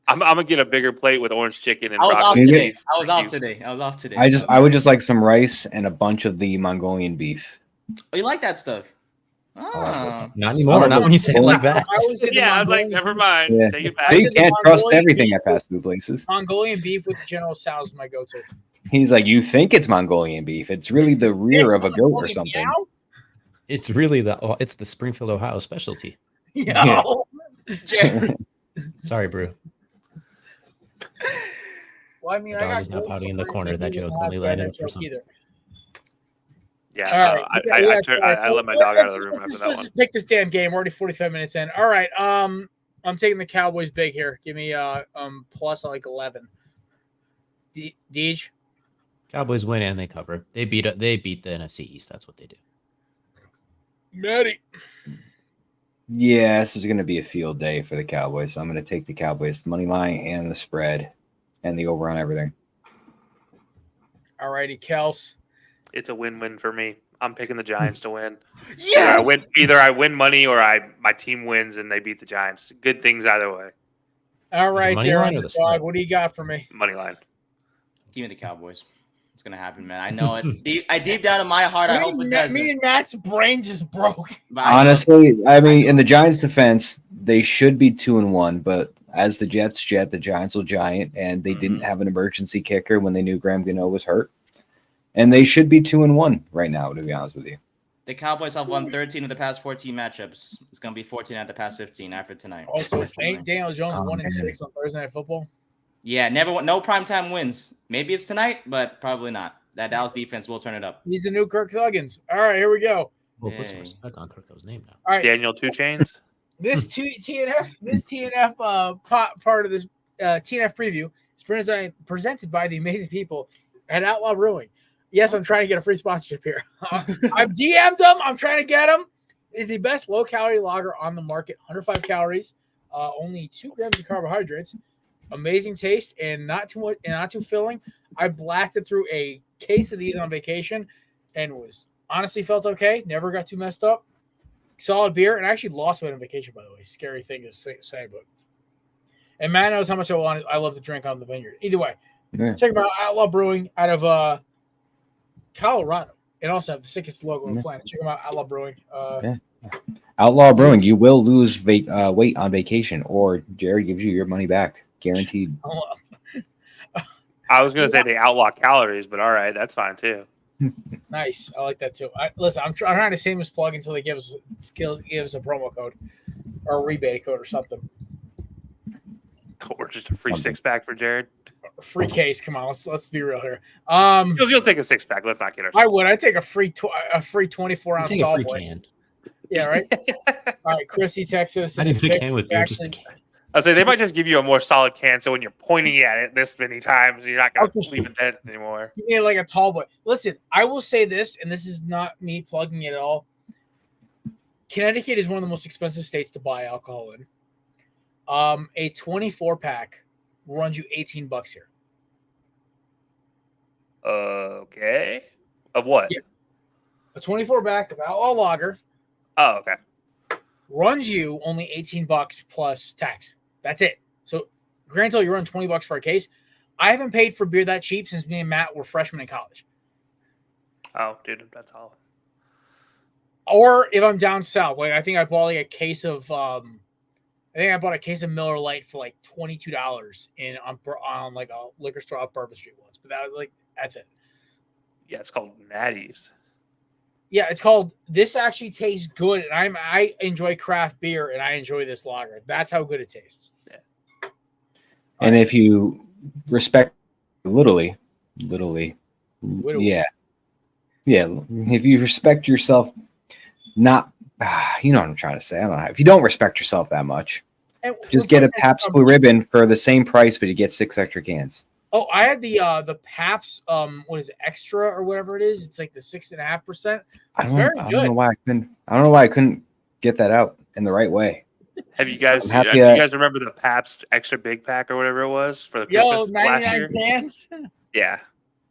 I'm gonna get a bigger plate with orange chicken and I was off broccoli Maybe- today. beef. I was Thank off you. today. I was off today. I would just like some rice and a bunch of the Mongolian beef. Oh, you like that stuff? Oh. Not anymore. Not when you say it like that. I was in the Yeah, I was like, Mongolian never beef. mind. Yeah. Take it back. So you did the can't trust Mongolian everything beef at fast food places. Mongolian beef with General Tso's is my go-to. He's like, you think it's Mongolian beef? It's really the rear It's of a goat or Mongolian something. meow? It's really it's the Springfield, Ohio specialty. Yo. Sorry, Brew. Well, I mean, The I dog got is not goat pouting in the for corner. free. That He joke doesn't have only to have landed that for joke some. either. Yeah, All right. I let my dog out of the room after that Let's one. just pick this damn game. We're already 45 minutes in. All right. I'm taking the Cowboys big here. Give me plus like 11. Deej? Cowboys win and they cover. They beat the NFC East. That's what they do. Maddie. Yeah, this is going to be a field day for the Cowboys. So I'm going to take the Cowboys money line and the spread and the over on everything. All righty, Kels. It's a win-win for me. I'm picking the Giants to win. Yes! Either I win money or my team wins and they beat the Giants. Good things either way. All right, money there line on or the the spread? dog. What do you got for me? Money line. Give me the Cowboys. It's gonna happen, man. I know it. Deep down in my heart, I hope it doesn't. Me and Matt's brain just broke. But I know- Honestly, I mean, in the Giants' defense, they should be 2-1, but as the Jets jet, the Giants will giant, and they didn't have an emergency kicker when they knew Graham Gano was hurt. And they should be 2-1 right now, to be honest with you. the Cowboys have won 13 of the past 14 matchups. It's gonna be 14 out of the past 15 after tonight. Also, ain't Daniel Jones Oh, 1-6 on Thursday Night Football? Yeah, no primetime wins. Maybe it's tonight, but probably not. That Dallas defense will turn it up. He's the new Kirk Thuggins. All right, here we go. We'll put some Yay. respect on Kirko's name now. All right, Daniel Two Chains. this TNF part of this TNF preview is presented by the amazing people at Outlaw Brewing. Yes, I'm trying to get a free sponsorship here. I've DM'd them. I'm trying to get them. It is the best low-calorie lager on the market. 105 calories, only 2 grams of carbohydrates. Amazing taste and not too much and not too filling. I blasted through a case of these on vacation and was honestly felt okay. Never got too messed up. Solid beer, and I actually lost weight on vacation, by the way. Scary thing to say, but and Matt knows how much I love to drink on the vineyard. Either way, check them out. Outlaw Brewing out of Colorado, and also have the sickest logo on the planet. Check them out. Outlaw Brewing. Outlaw Brewing, you will lose weight on vacation, or Jared gives you your money back, guaranteed. I was gonna say they outlaw calories, but all right, that's fine too. Nice. I like that too. Listen, I'm trying to shameless plug until they give us a promo code or a rebate code or something. Or just a free 6-pack for Jared. Free case. Come on, let's be real here. You'll take a 6-pack. Let's not get I ourselves. would. I'd take a free 24-ounce Take a tall free boy. can. Yeah, right. All right, Chrissy, Texas. I didn't pick a can with beer, just a actually, can. I'll say they might just give you a more solid can, so when you're pointing at it this many times, you're not gonna Okay. leave it dead anymore. you need like a tall boy. Listen, I will say this, and this is not me plugging it at all. Connecticut is one of the most expensive states to buy alcohol in. A 24-pack will run you $18 here. Okay. Of what? Yeah. A 24-pack of Outlaw Lager Oh, okay. runs you only $18 plus tax. That's it. So, granted, you run $20 for a case. I haven't paid for beer that cheap since me and Matt were freshmen in college. Oh, dude, that's all. Or if I'm down south, like I think I bought like a case of Miller Lite for like $22 on like a liquor store off Bourbon Street once. But that's it. Yeah, it's called Natty's. Yeah, it's called. This actually tastes good, and I enjoy craft beer, and I enjoy this lager. That's how good it tastes. Yeah. And if you respect Literally. Yeah. If you respect yourself, not, you know what I'm trying to say. I don't know. If you don't respect yourself that much, And just get a Pabst Blue Ribbon for the same price, but you get 6 extra cans. Oh, I had the Pabst what is it, extra or whatever it is? It's like the 6.5%. I don't good. know why I couldn't get that out in the right way. Have you guys? I'm Do happy you that- guys remember the Pabst Extra Big Pack or whatever it was for the Yo, Christmas last 99 year? cans. Yeah.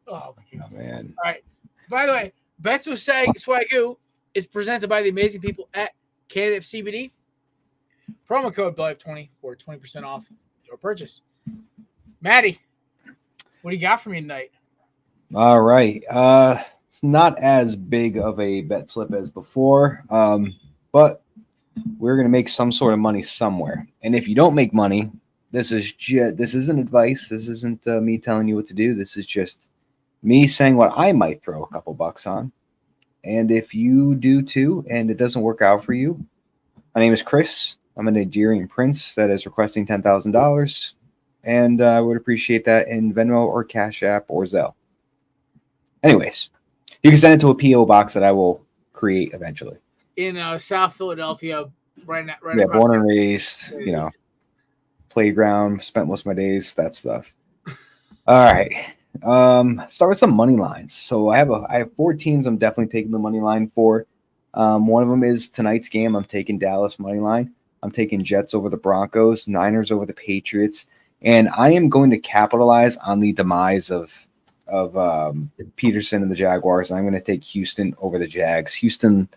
Oh my god. Oh, man. All right. By the way, Bets with Swagoo is presented by the amazing people at Candidate CBD. Promo code BLIGHT20 for 20% off your purchase. Maddie, what do you got for me tonight? All right. It's not as big of a bet slip as before, but we're going to make some sort of money somewhere. And if you don't make money, this isn't advice. This isn't me telling you what to do. This is just me saying what I might throw a couple bucks on. And if you do too, and it doesn't work out for you, my name is Chris. I'm a Nigerian prince that is requesting $10,000. And I would appreciate that in Venmo or Cash App or Zelle. Anyways, you can send it to a P.O. box that I will create eventually. In South Philadelphia, right Yeah, across born and raised, playground, spent most of my days, that stuff. All right. Start with some money lines. So I have 4 teams I'm definitely taking the money line for. One of them is tonight's game. I'm taking Dallas money line. I'm taking Jets over the Broncos, Niners over the Patriots, and I am going to capitalize on the demise of Peterson and the Jaguars, and I'm going to take Houston over the Jags. Houston,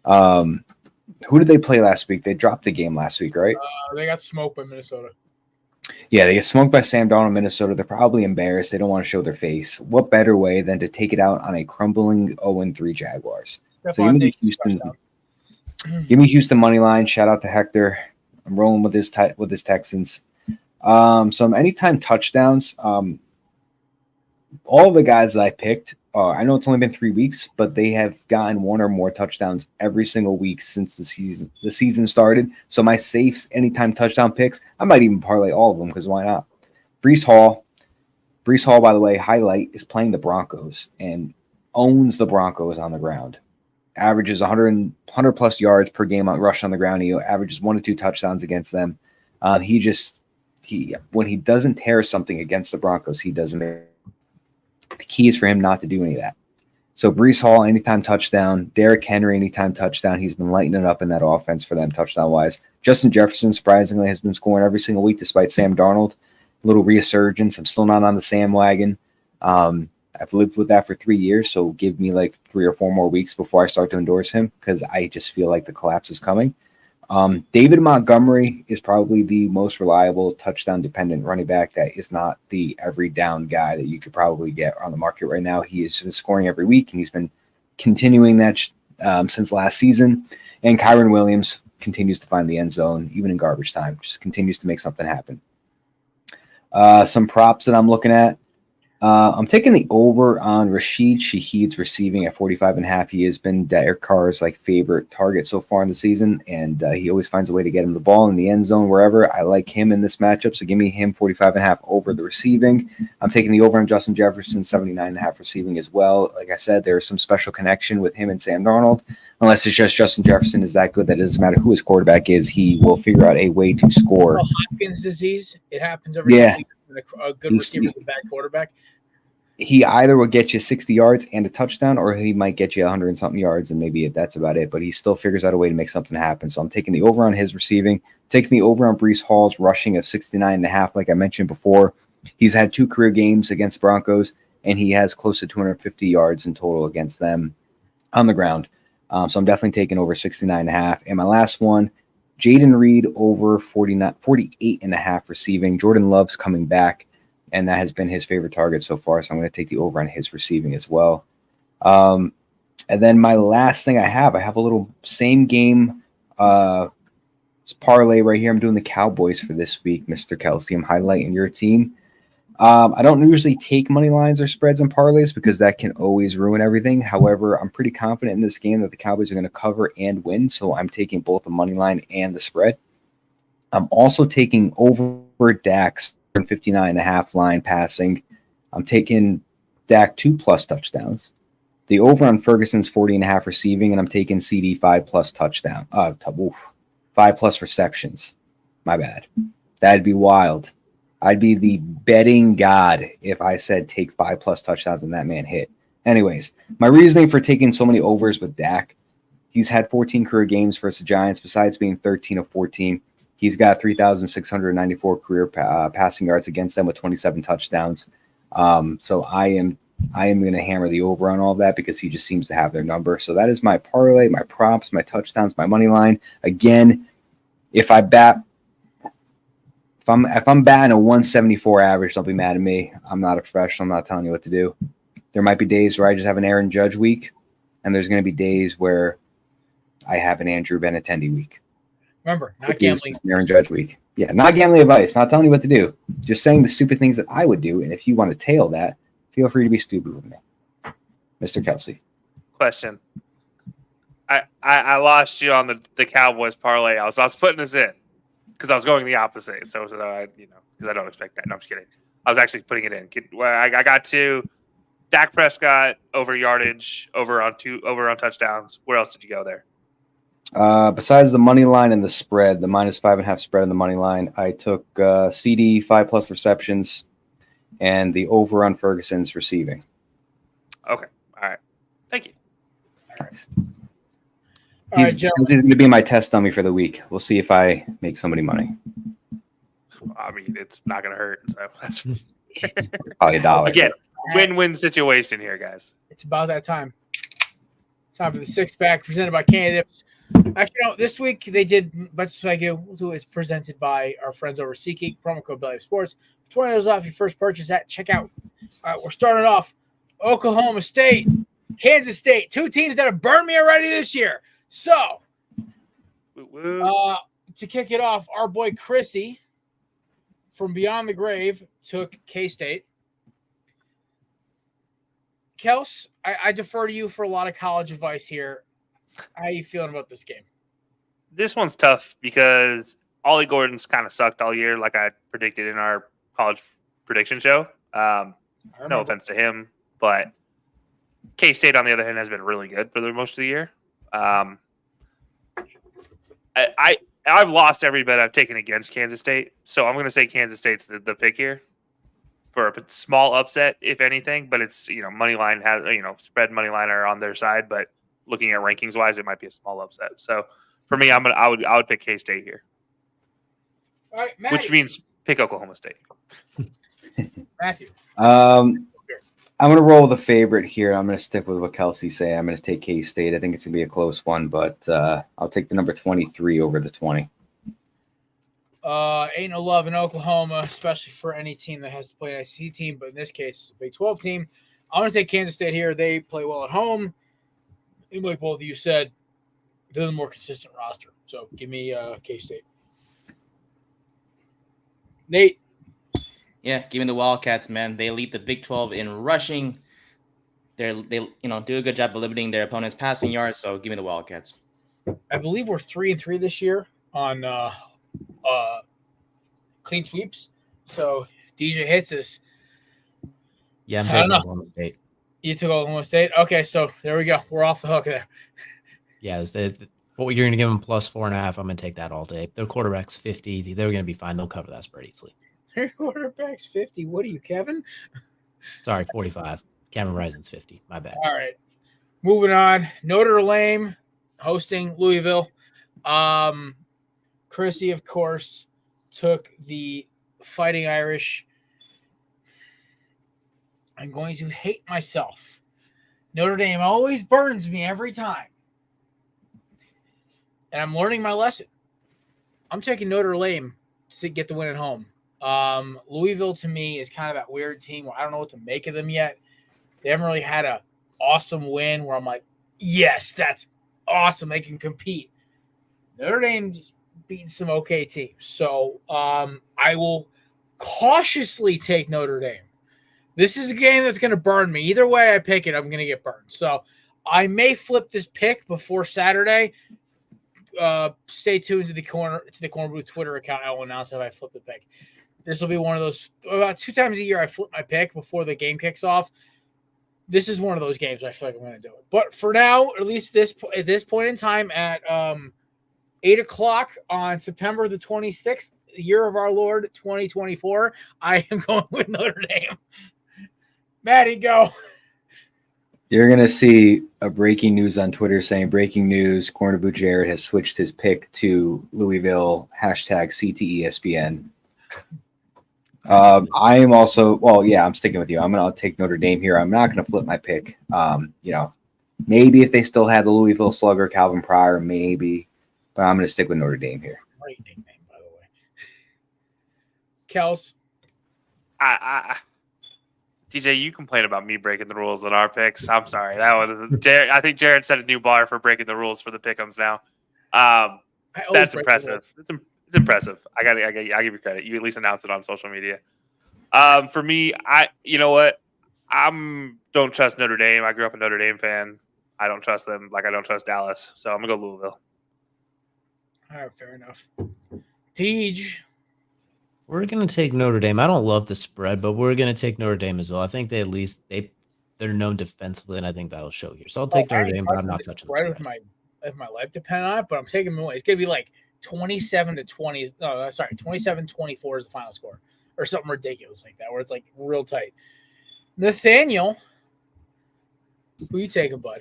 who did they play last week? They dropped the game last week, right? They got smoked by Minnesota. Yeah, they get smoked by Sam Darnold in Minnesota. They're probably embarrassed. They don't want to show their face. What better way than to take it out on a crumbling 0-3 Jaguars? So give me Houston money line. Shout out to Hector. I'm rolling with his Texans. Some anytime touchdowns. All the guys that I picked, I know it's only been 3 weeks, but they have gotten 1 or more touchdowns every single week since the season started. So my safes, anytime touchdown picks, I might even parlay all of them because why not? Breece Hall, by the way, highlight is playing the Broncos and owns the Broncos on the ground. Averages 100 plus yards per game on rush on the ground. He averages 1 to 2 touchdowns against them. When he doesn't tear something against the Broncos, he doesn't. The key is for him not to do any of that. So Breece Hall, anytime touchdown. Derrick Henry, anytime touchdown. He's been lighting it up in that offense for them touchdown-wise. Justin Jefferson, surprisingly, has been scoring every single week despite Sam Darnold. A little resurgence. I'm still not on the Sam wagon. I've lived with that for 3 years, so give me like 3 or 4 more weeks before I start to endorse him because I just feel like the collapse is coming. David Montgomery is probably the most reliable touchdown-dependent running back that is not the every down guy that you could probably get on the market right now. He is scoring every week, and he's been continuing that since last season. And Kyron Williams continues to find the end zone, even in garbage time, just continues to make something happen. Some props that I'm looking at. I'm taking the over on Rashid Shaheed's receiving at 45.5. He has been Derek Carr's favorite target so far in the season, and he always finds a way to get him the ball in the end zone wherever. I like him in this matchup, so give me him 45.5 over the receiving. I'm taking the over on Justin Jefferson 79.5 receiving as well. Like I said, there's some special connection with him and Sam Darnold. Unless it's just Justin Jefferson is that good that it doesn't matter who his quarterback is, he will figure out a way to score. Hopkins disease, it happens every time. A good receiver with a bad quarterback. He either will get you 60 yards and a touchdown, or he might get you 100 and something yards, and maybe that's about it. But he still figures out a way to make something happen. So I'm taking the over on his receiving, taking the over on Breece Hall's rushing of 69.5. Like I mentioned before, he's had 2 career games against Broncos, and he has close to 250 yards in total against them on the ground. So I'm definitely taking over 69.5. And my last one, Jaden Reed over 48.5 receiving. Jordan Love's coming back, and that has been his favorite target so far. So I'm going to take the over on his receiving as well. And then my last thing I have a little same game parlay right here. I'm doing the Cowboys for this week, Mr. Kelsey. I'm highlighting your team. I don't usually take money lines or spreads and parlays because that can always ruin everything. However, I'm pretty confident in this game that the Cowboys are going to cover and win. So I'm taking both the money line and the spread. I'm also taking over Dak's 59.5 line passing. I'm taking Dak 2+ touchdowns. The over on Ferguson's 40.5 receiving, and I'm taking CD 5+ touchdown. 5+ receptions. My bad. That'd be wild. I'd be the betting god if I said take 5+ touchdowns and that man hit. Anyways, my reasoning for taking so many overs with Dak, he's had 14 career games versus the Giants. Besides being 13 of 14, he's got 3,694 career passing yards against them with 27 touchdowns. So I am I am going to hammer the over on all of that because he just seems to have their number. So that is my parlay, my props, my touchdowns, my money line. Again, if I'm batting a 174 average, don't be mad at me. I'm not a professional. I'm not telling you what to do. There might be days where I just have an Aaron Judge week, and there's going to be days where I have an Andrew Benintendi week. Remember, not gambling. Aaron Judge week. Yeah, not gambling advice. Not telling you what to do. Just saying the stupid things that I would do, and if you want to tail that, feel free to be stupid with me, Mr. Kelsey. Question. I lost you on the Cowboys parlay. I was putting this in because I was going the opposite. So because I don't expect that. No, I'm just kidding. I was actually putting it in. I got to Dak Prescott over yardage, over on touchdowns. Where else did you go there? Besides the money line and the spread, the -5.5 spread and the money line, I took CD 5+ receptions and the over on Ferguson's receiving. Okay. All right. Thank you. He's going to be my test dummy for the week. We'll see if I make somebody money. I mean, it's not going to hurt. So that's probably $1. Again, win-win situation here, guys. It's about that time. It's time for the six pack presented by Candidates. Actually, no, this week they did. But is presented by our friends over at SeatGeek. Promo code Belly of Sports. $20 off your first purchase at checkout. All right, we're starting off Oklahoma State, Kansas State. Two teams that have burned me already this year. So, to kick it off, our boy Chrissy from Beyond the Grave took K-State. Kels, I defer to you for a lot of college advice here. How are you feeling about this game? This one's tough because Ollie Gordon's kind of sucked all year, like I predicted in our college prediction show. No offense to him, but K-State, on the other hand, has been really good for the most of the year. I've lost every bet I've taken against Kansas State, so I'm going to say Kansas State's the pick here for a small upset, if anything. But it's money line has spread money line are on their side, but looking at rankings wise, it might be a small upset. So for me, I would pick K-State here. All right, Matthew. Which means pick Oklahoma State. Matthew. I'm going to roll the favorite here. I'm going to stick with what Kelsey say. I'm going to take K-State. I think it's going to be a close one, but I'll take the number 23 over the 20. Ain't no love in Oklahoma, especially for any team that has to play an SEC team, but in this case, it's a Big 12 team. I'm going to take Kansas State here. They play well at home. And like both of you said, they're the more consistent roster. So give me K-State. Nate. Yeah, give me the Wildcats, man. They lead the Big 12 in rushing. They do a good job of limiting their opponent's passing yards. So give me the Wildcats. I believe we're 3-3 this year on clean sweeps. So if DJ hits us. Yeah, I'm taking Oklahoma State. You took Oklahoma State? Okay, so there we go. We're off the hook there. Yeah, what you're going to give them +4.5. I'm going to take that all day. Their quarterback's 50. They're going to be fine. They'll cover that spread easily. Their quarterback's 50. What are you, Kevin? Sorry, 45. Cameron Rising's 50. My bad. All right. Moving on. Notre Dame hosting Louisville. Chrissy, of course, took the Fighting Irish. I'm going to hate myself. Notre Dame always burns me every time. And I'm learning my lesson. I'm taking Notre Dame to get the win at home. Louisville, to me, is kind of that weird team where I don't know what to make of them yet. They haven't really had an awesome win where I'm like, yes, that's awesome. They can compete. Notre Dame's beating some okay teams. So I will cautiously take Notre Dame. This is a game that's going to burn me. Either way I pick it, I'm going to get burned. So I may flip this pick before Saturday. Stay tuned to the Korner Booth Twitter account. I will announce if I flip the pick. This will be one of those, about 2 times a year I flip my pick before the game kicks off. This is one of those games I feel like I'm going to do it. But for now, at least at this point in time at 8 o'clock on September the 26th, year of our Lord 2024, I am going with Notre Dame. Maddie, go. You're going to see a breaking news on Twitter saying, breaking news, Korner Booth Jared has switched his pick to Louisville, #CTESPN. I am also, well, yeah, I'm sticking with you. I'm going to take Notre Dame here. I'm not going to flip my pick. Maybe if they still had the Louisville Slugger, Calvin Pryor, maybe, but I'm going to stick with Notre Dame here. Great nickname, by the way. Kels. DJ, you complain about me breaking the rules on our picks. I'm sorry. That was I think Jared set a new bar for breaking the rules for the pick'ems now. That's impressive. It's impressive. I give you credit. You at least announced it on social media. For me, you know what? Don't trust Notre Dame. I grew up a Notre Dame fan. I don't trust them like I don't trust Dallas. So I'm gonna go Louisville. All right, fair enough. Tej. We're going to take Notre Dame. I don't love the spread, but we're going to take Notre Dame as well. I think they're known defensively, and I think that'll show here. So I'll take Notre Dame, but I'm not touching the spread. If my life depended on it, but I'm taking them away. It's going to be like 27-20. No, sorry, 27-24 is the final score, or something ridiculous like that, where it's like real tight. Nathaniel, who you taking, bud?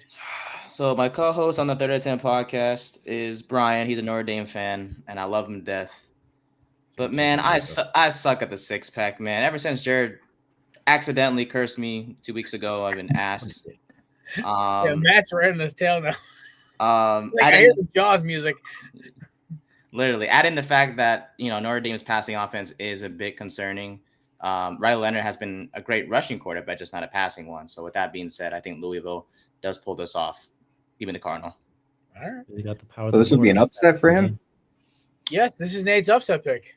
So my co-host on the 3rd at 10 podcast is Brian. He's a Notre Dame fan, and I love him to death. But, man, I suck at the six-pack, man. Ever since Jared accidentally cursed me 2 weeks ago, I've been asked. Matt's right in his tail now. I hear the Jaws music. Literally. Add in the fact that, Notre Dame's passing offense is a bit concerning. Riley Leonard has been a great rushing quarterback, just not a passing one. So, with that being said, I think Louisville does pull this off, even the Cardinal. All right. They got the power. So this would be an upset for him? Yes, this is Nate's upset pick.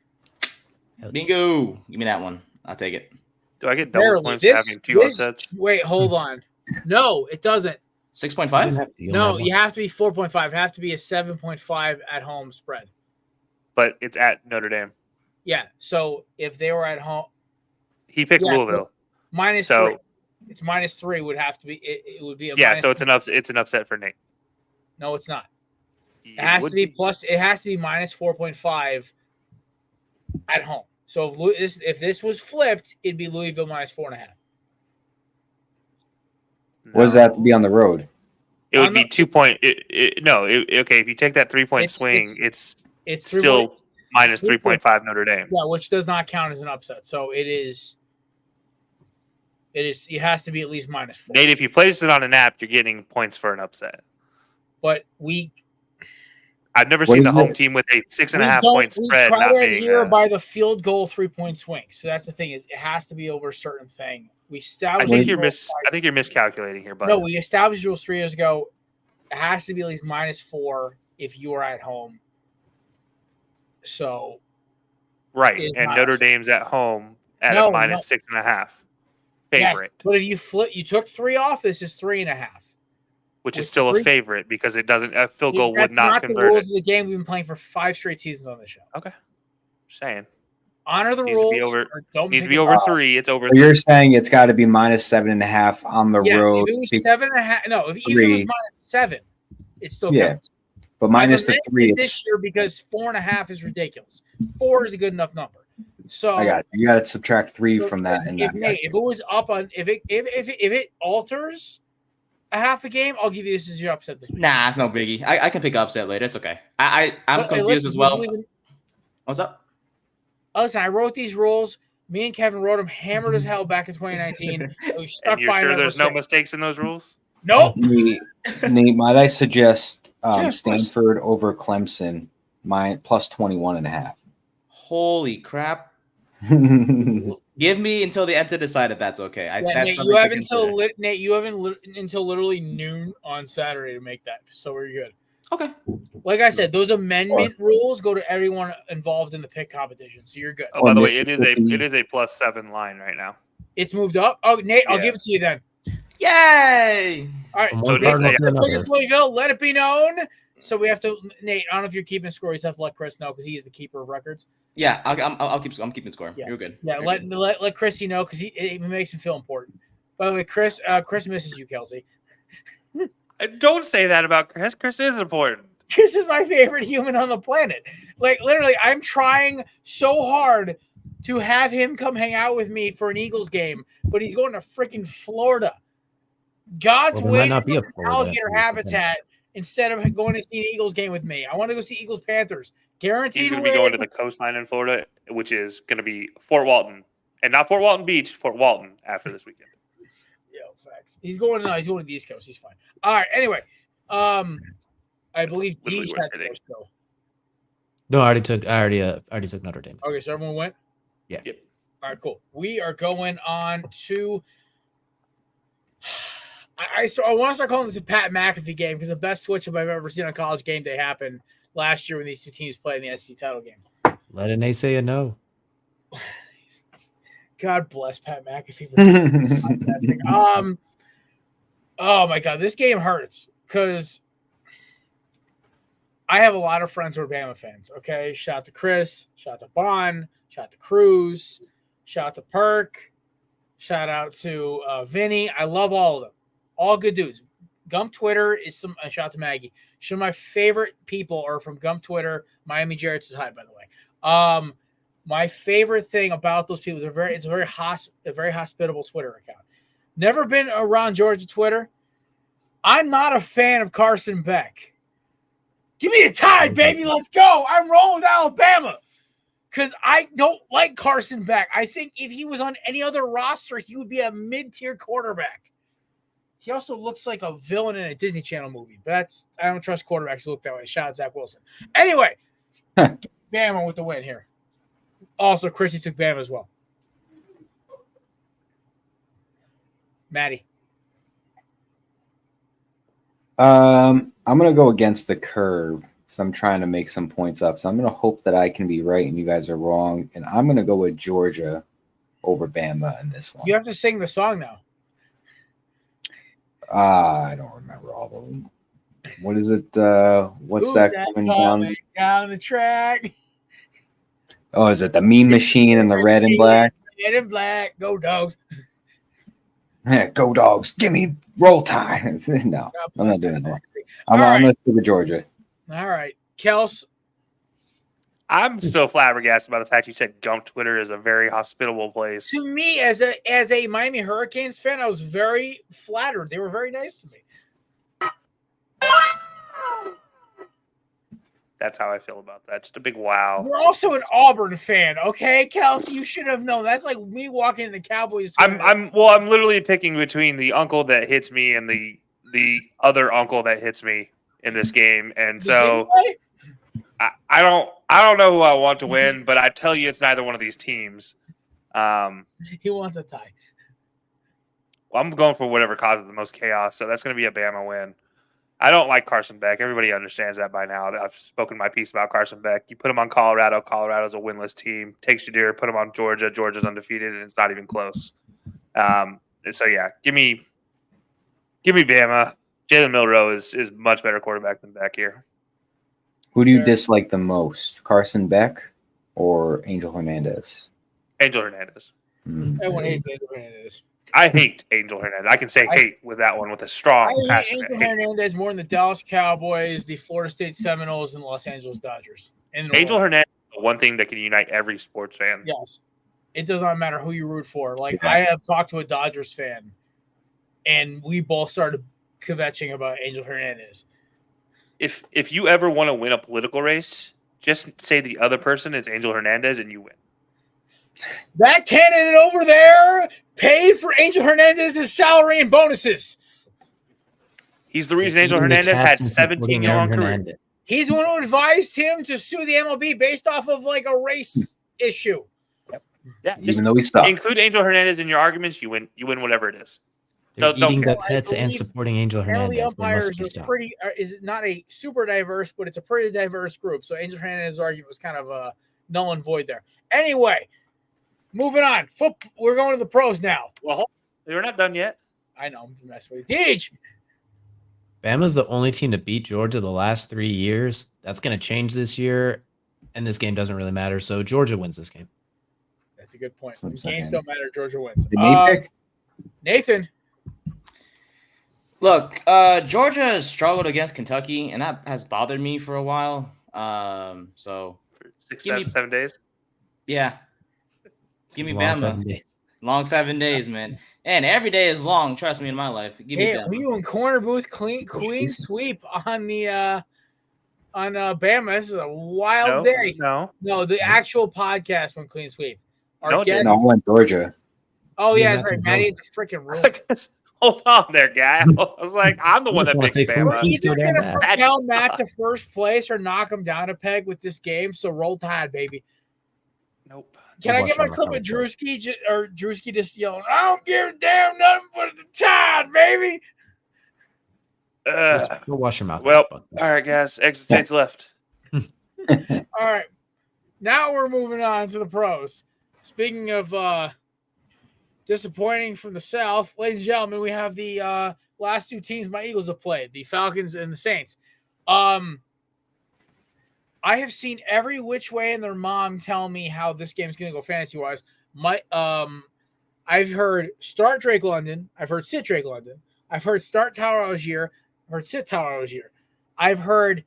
Bingo. Give me that one. I'll take it. Do I get double points for having two upsets? Wait, hold on. No, it doesn't. 6.5? No, you have to be 4.5. It have to be a 7.5 at home spread. But it's at Notre Dame. Yeah. So if they were at home, he picked Louisville. So -3. It's -3 would have to be. It would be a so it's an upset for Nate. No, it's not. It has to be plus. It has to be -4.5 at home. So if this was flipped, it'd be Louisville -4.5. What does that have to be on the road? It would be 2 point. Okay. If you take that 3-point swing, it's still -3.5 Notre Dame. Yeah, which does not count as an upset. So it is. It has to be at least -4. Nate, if you place it on an app, you're getting points for an upset. But I've never seen the home team with a 6.5 point spread not being here by the field goal 3-point swing. So that's the thing is it has to be over a certain thing. I think you're miscalculating here, buddy. No, we established rules 3 years ago. It has to be at least -4 if you are at home. So right, and Notre Dame's at home at a -6.5 favorite. Yes, but if you took 3 off, this is 3.5. Which is still a favorite because it doesn't. A field goal would not convert it. That's not the rules of the game we've been playing for 5 straight seasons on this show. Okay, just saying. Honor the rules. Needs to be over 3. It's over. So you're saying it's got to be -7.5 on the road. If it was 7.5, no. If either was -7, it's still counts. But minus the 3 this year because 4.5 is ridiculous. 4 is a good enough number. So I got it. You got to subtract 3 from that. If it was up on if it alters a half a game, I'll give you this as your upset this week. Nah, it's no biggie. I can pick upset later. It's okay. I'm confused as well. What's up? Listen, I wrote these rules. Me and Kevin wrote them hammered as hell back in 2019. We stuck and you're sure there's no mistakes in those rules? Nope. Nate, might I suggest Stanford over Clemson, plus 21.5? Holy crap. Give me until the end to decide if that's okay. Nate, you have until literally noon on Saturday to make that, so we're good. Okay. Like I said, those amendment rules go to everyone involved in the pick competition, so you're good. Oh, by the way, it is a +7 line right now. It's moved up. Oh, Nate, I'll give it to you then. Yay! All right. So Louisville, let it be known. So we have to, Nate. I don't know if you're keeping score. You have to let Chris know because he's the keeper of records. Yeah, I'm keeping score. Yeah. You're good. Yeah, You're let Chrissy know because it makes him feel important. By the way, Chris misses you, Kelsey. Don't say that about Chris. Chris is important. Chris is my favorite human on the planet. Like literally, I'm trying so hard to have him come hang out with me for an Eagles game, but he's going to freaking Florida. God's way to be alligator habitat instead of going to see an Eagles game with me. I want to go see Eagles Panthers. Guaranteed. He's going to be going to the coastline in Florida, which is going to be Fort Walton, And not Fort Walton Beach, Fort Walton after this weekend. Yeah, facts. He's going to the East Coast. He's fine. All right. Anyway, I believe literally Deej what had it's first, though. No, I already took Notre Dame. Okay, so everyone went? Yeah. Yep. All right, cool. We are going on to I want to start calling this a Pat McAfee game because the best switch up I've ever seen on College Game Day happened last year when these two teams played in the SEC title game. Let an naysayer know. God bless Pat McAfee for podcasting. Oh my God, this game hurts because I have a lot of friends who are Bama fans. Okay, shout out to Chris, shout out to Bon, shout out to Cruz, shout out to Perk, shout out to Vinny. I love all of them, all good dudes. Gump Twitter is some. Shout out to Maggie. Some of my favorite people are from Gump Twitter. Miami Jared says hi, by the way. My favorite thing about those people, it's a very hospitable Twitter account. Never been around Georgia Twitter. I'm not a fan of Carson Beck. Give me a tie, baby. Let's go. I'm rolling with Alabama because I don't like Carson Beck. I think if he was on any other roster, he would be a mid-tier quarterback. He also looks like a villain in a Disney Channel movie. But I don't trust quarterbacks to look that way. Shout out Zach Wilson. Anyway, Bama with the win here. Also, Chrissy took Bama as well. Maddie. I'm going to go against the curve because I'm trying to make some points up. So I'm going to hope that I can be right and you guys are wrong. And I'm going to go with Georgia over Bama in this one. You have to sing the song now. I don't remember all of them. What is it? What's Who's that coming down the track? Oh, is it the Meme Machine and the red and black? Red and black. Go Dogs. Yeah, go Dogs. Give me roll time. No, I'm not doing that. I'm going to stick with Georgia. All right. Kels. I'm still flabbergasted by the fact you said Gump Twitter is a very hospitable place. To me, as a Miami Hurricanes fan, I was very flattered. They were very nice to me. That's how I feel about that. Just a big wow. You're also an Auburn fan, okay, Kelsey? You should have known. That's like me walking in the Cowboys. I'm literally picking between the uncle that hits me and the other uncle that hits me in this game, and so I don't know who I want to win, but I tell you, it's neither one of these teams. He wants a tie. Well, I'm going for whatever causes the most chaos, so that's going to be a Bama win. I don't like Carson Beck. Everybody understands that by now. I've spoken my piece about Carson Beck. You put him on Colorado. Colorado's a winless team. Take Shadir, put him on Georgia. Georgia's undefeated, and it's not even close. So, yeah, give me Bama. Jalen Milroe is much better quarterback than Beck here. Who do you dislike the most, Carson Beck or Angel Hernandez? Angel Hernandez. Everyone hates Angel Hernandez. I hate Angel Hernandez. I can say hate with that one with a strong I hate Angel Hernandez more than the Dallas Cowboys, the Florida State Seminoles, and the Los Angeles Dodgers. Angel Hernandez is the one thing that can unite every sports fan. Yes. It does not matter who you root for. Like, I have talked to a Dodgers fan, and we both started kvetching about Angel Hernandez. If you ever want to win a political race, just say the other person is Angel Hernandez and you win. That candidate over there paid for Angel Hernandez's salary and bonuses. He's the reason Angel Hernandez had 17-year-long career. He's the one who advised him to sue the MLB based off of like a race issue. Yeah, even though he stopped. Include Angel Hernandez in your arguments, you win whatever it is. They're eating care. the pets and supporting Angel Hernandez. Is not a super diverse, but it's a pretty diverse group. So Angel Hernandez's argument was kind of null and void there. Anyway, moving on. We're going to the pros now. Well, we're not done yet. I know. I'm messing with you. Deej. Bama's the only team to beat Georgia the last 3 years. That's going to change this year, and this game doesn't really matter. So Georgia wins this game. That's a good point. Games don't matter. Georgia wins. Nathan. Look, Georgia has struggled against Kentucky, and that has bothered me for a while. So 7 days. Yeah. Give me Bama. Long 7 days, man. And every day is long. Trust me, in my life. Give me Bama. Were you in Korner Booth queen sweep on the on Bama? This is a wild day. No, the actual podcast went clean sweep. Arquette. No, I went Georgia. Oh, Yeah, yeah, that's right. Matt's Matty in is the freaking rule. Hold on there, guy. I was like, I'm the one that wanna picks say We're Bama. Please either go down going to bad. propel Matt to first place or knock him down a peg with this game. So roll tide, baby. Nope. Can I get my clip of Drewski or Drewski just yelling, I don't give a damn nothing but the tide, baby? Go wash your mouth. Well, all right, guys. Exit stage left. All right. Now we're moving on to the pros. Speaking of disappointing from the South, ladies and gentlemen, we have the last two teams my Eagles have played, the Falcons and the Saints. I have seen every which way and their mom tell me how this game is going to go fantasy-wise. I've heard start Drake London. I've heard sit Drake London. I've heard start Tyler Algier. I've heard sit Tyler Algier. I've heard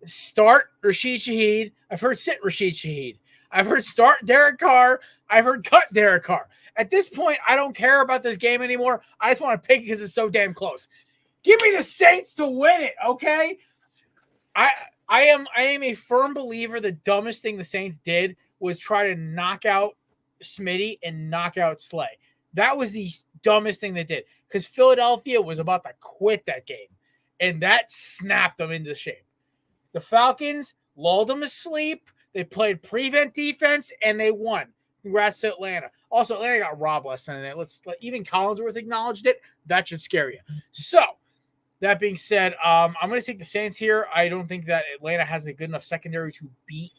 start Rashid Shaheed. I've heard sit Rashid Shaheed. I've heard start Derek Carr. I've heard cut Derek Carr. At this point, I don't care about this game anymore. I just want to pick it because it's so damn close. Give me the Saints to win it, okay? I am a firm believer the dumbest thing the Saints did was try to knock out Smitty and knock out Slay. That was the dumbest thing they did because Philadelphia was about to quit that game, and that snapped them into shape. The Falcons lulled them asleep. They played prevent defense, and they won. Congrats to Atlanta. Also, Atlanta got robbed last night. Even Collinsworth acknowledged it. That should scare you. So, that being said, I'm going to take the Saints here. I don't think that Atlanta has a good enough secondary to beat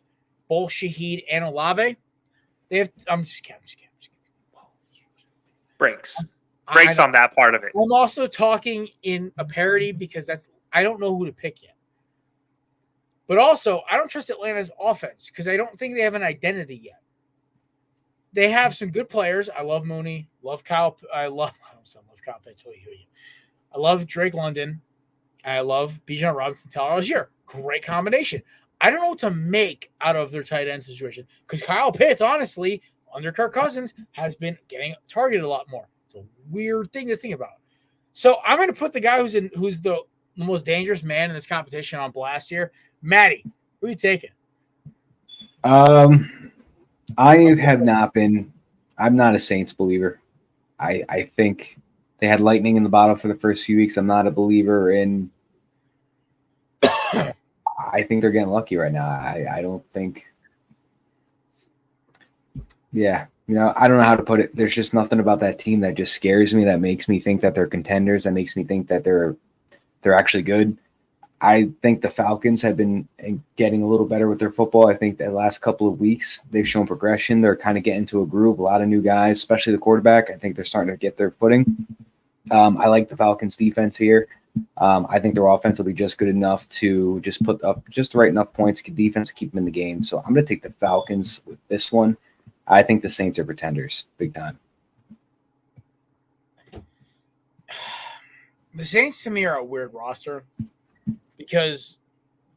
both Shaheed and Olave. I'm just kidding. Breaks on that part of it. I'm also talking in a parody because I don't know who to pick yet. But also, I don't trust Atlanta's offense because I don't think they have an identity yet. They have some good players. I love Mooney. Love Kyle. I love Kyle Pitts. I love Drake London. I love Bijan Robinson, Tyler Algier. Great combination. I don't know what to make out of their tight end situation because Kyle Pitts, honestly, under Kirk Cousins, has been getting targeted a lot more. It's a weird thing to think about. So I'm going to put the guy who's the most dangerous man in this competition on blast here. Matty, who are you taking? I have not been. I'm not a Saints believer. I think they had lightning in the bottle for the first few weeks. I'm not a believer in. I think they're getting lucky right now. I don't think. Yeah, I don't know how to put it. There's just nothing about that team that just scares me. That makes me think that they're contenders. That makes me think that they're actually good. I think the Falcons have been getting a little better with their football. I think the last couple of weeks they've shown progression. They're kind of getting to a groove. A lot of new guys, especially the quarterback. I think they're starting to get their footing. I like the Falcons defense here. I think their offense will be just good enough to just put up just the right enough points, defense to keep them in the game. So I'm going to take the Falcons with this one. I think the Saints are pretenders big time. The Saints to me are a weird roster because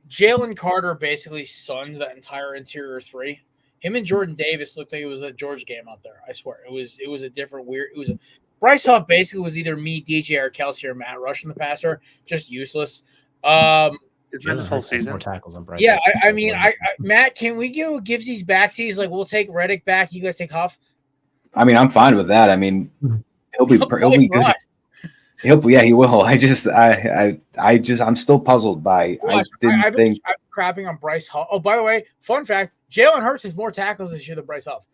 Jalen Carter basically sunned the entire interior three. Him and Jordan Davis looked like it was a Georgia game out there. I swear it was a different weird. Bryce Huff basically was either me, DJ, or Kelsey, or Matt rushing the passer, just useless. Isn't that this whole season? More tackles on Bryce. Yeah, I mean, Matt, can we give these backsies? Like, we'll take Reddick back. You guys take Huff. I mean, I'm fine with that. I mean, he'll be good. He will. I'm still puzzled by. I'm crapping on Bryce Huff. Oh, by the way, fun fact: Jalen Hurts has more tackles this year than Bryce Huff.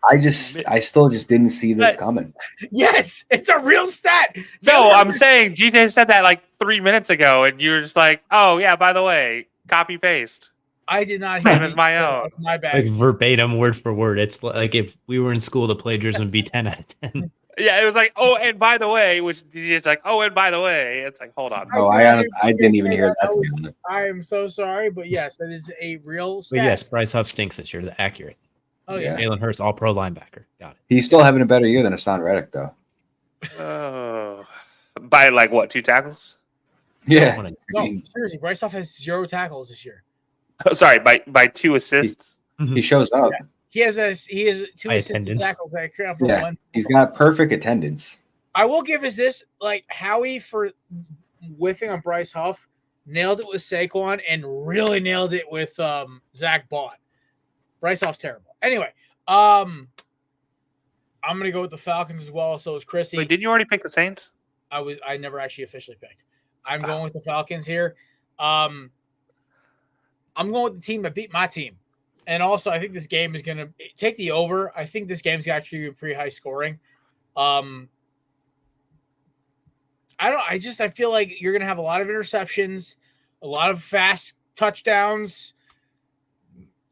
I still just didn't see this coming. Yes, it's a real stat. No, I'm saying GJ said that like 3 minutes ago, and you were just like, "Oh yeah, by the way, copy paste." I did not hear it was my own. That's my bad. Like verbatim, word for word. It's like if we were in school, the plagiarism would be 10 out of 10. Yeah, it was like, "Oh, and by the way," which it's like, "Oh, and by the way," it's like, hold on. Oh, I didn't even hear that. I am so sorry, but yes, that is a real stat. But yes, Bryce Huff stinks this year. Accurate. Oh yeah, Jalen Hurts, all pro linebacker. Got it. He's still having a better year than Hassan Reddick, though. Oh, by like what? 2 tackles? Yeah. No, seriously, Bryce Huff has 0 tackles this year. Oh, sorry, by 2 assists. He shows up. Yeah. He has 2 assists and tackles. One. He's got perfect attendance. I will give us this, like Howie for whiffing on Bryce Huff, nailed it with Saquon and really nailed it with Zach Bond. Bryce Huff's terrible. Anyway, I'm gonna go with the Falcons as well. So is Chrissy. Wait, didn't you already pick the Saints? I never actually officially picked. I'm going with the Falcons here. I'm going with the team that beat my team. And also, I think this game is going to take the over. I think this game's actually pretty high scoring. I feel like you're going to have a lot of interceptions, a lot of fast touchdowns.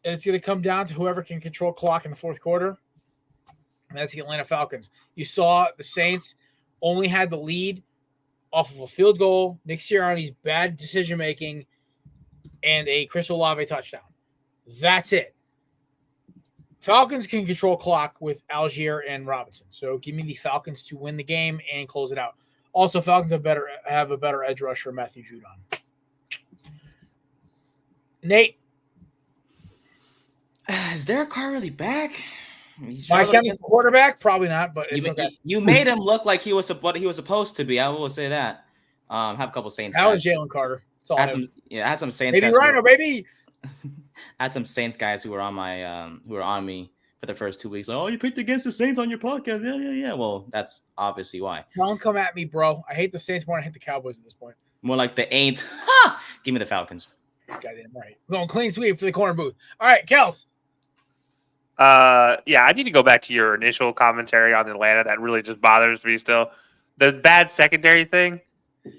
And it's going to come down to whoever can control clock in the fourth quarter. And that's the Atlanta Falcons. You saw the Saints only had the lead off of a field goal, Nick Sirianni's bad decision-making, and a Chris Olave touchdown. That's it. Falcons can control clock with Algier and Robinson. So give me the Falcons to win the game and close it out. Also, Falcons have a better edge rusher, Matthew Judon. Nate. Is Derek Carr really back? Mike Evans quarterback? Probably not, but it's okay. You made him look like he was what he was supposed to be. I will say that. Have a couple Saints. That was Jalen Carter. I had some Saints. Baby Rhino, baby. I had some Saints guys who were on my who were on me for the first 2 weeks. Like, oh, you picked against the Saints on your podcast. Yeah. Well, that's obviously why. Don't come at me, bro. I hate the Saints more than I hate the Cowboys at this point. More like the Aints. Give me the Falcons. Goddamn right. We're going clean sweep for the Korner Booth. All right, Kels. Yeah, I need to go back to your initial commentary on Atlanta. That really just bothers me still. The bad secondary thing.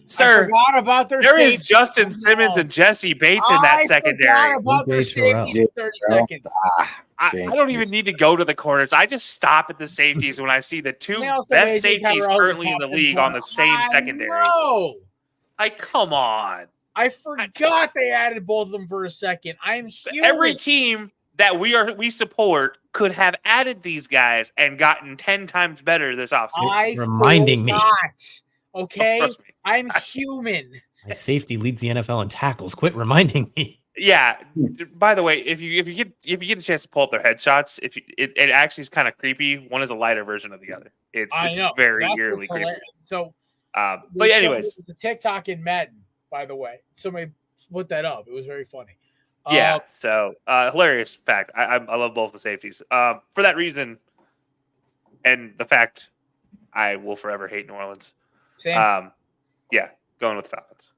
Sir, I forgot about their there safety. is Justin Simmons and Jesse Bates in that secondary. I forgot about their safety in 30 seconds. I don't even need to go to the corners. I just stop at the safeties when I see the two best safeties currently in the league on the same secondary. No, like, come on. I forgot they added both of them for a second. I'm human. Every team that we support could have added these guys and gotten 10 times better this offseason. Reminding me. Okay, trust me. I'm human. My safety leads the NFL in tackles. Quit reminding me. Yeah. By the way, if you get a chance to pull up their headshots, it actually is kind of creepy. One is a lighter version of the other. It's very eerily creepy. So, but anyways, the TikTok in Madden. By the way, somebody put that up. It was very funny. Yeah. So hilarious fact. I love both the safeties. For that reason, and the fact I will forever hate New Orleans. Same. Yeah, going with the Falcons.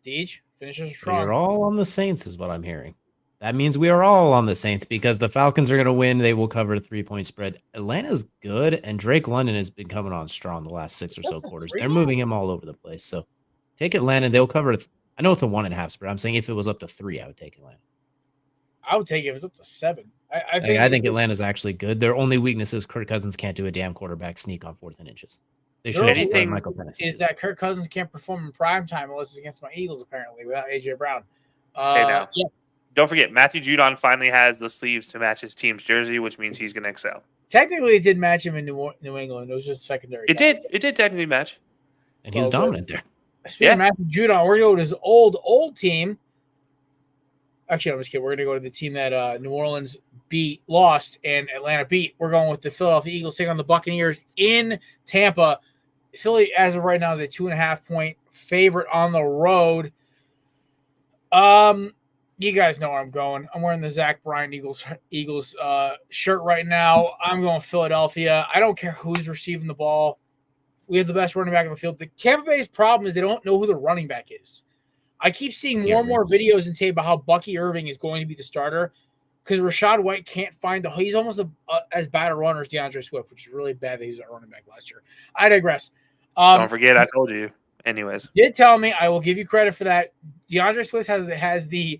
Deej, finishes strong. We're all on the Saints, is what I'm hearing. That means we are all on the Saints because the Falcons are going to win. They will cover the 3-point spread. Atlanta's good, and Drake London has been coming on strong the last 6 or so quarters. They're moving him all over the place. So take Atlanta. They'll cover. I know it's a 1.5 spread. I'm saying if it was up to 3, I would take Atlanta. I would take it if it's up to 7. I think Atlanta's actually good. Their only weakness is Kirk Cousins can't do a damn quarterback sneak on 4th and inches. They should anything Michael Penix. Is that Kirk Cousins can't perform in prime time unless it's against my Eagles, apparently, without AJ Brown. Hey, now. Yeah. Don't forget, Matthew Judon finally has the sleeves to match his team's jersey, which means he's going to excel. Technically, it did match him in New England. It was just secondary. It did technically match. And he was dominant there. Speaking of Matthew Judon, we're going to go to his old team. Actually, I'm just kidding. We're going to go to the team that New Orleans lost, and Atlanta beat. We're going with the Philadelphia Eagles taking on the Buccaneers in Tampa. Philly, as of right now, is a 2.5-point favorite on the road. You guys know where I'm going. I'm wearing the Zach Bryan Eagles shirt right now. I'm going Philadelphia. I don't care who's receiving the ball. We have the best running back on the field. The Tampa Bay's problem is they don't know who the running back is. I keep seeing more and more videos and tape about how Bucky Irving is going to be the starter because Rachaad White can't find he's almost as bad a runner as DeAndre Swift, which is really bad that he was our running back last year. I digress. Don't forget, I told you. Anyways. Did tell me, I will give you credit for that. DeAndre Swift has the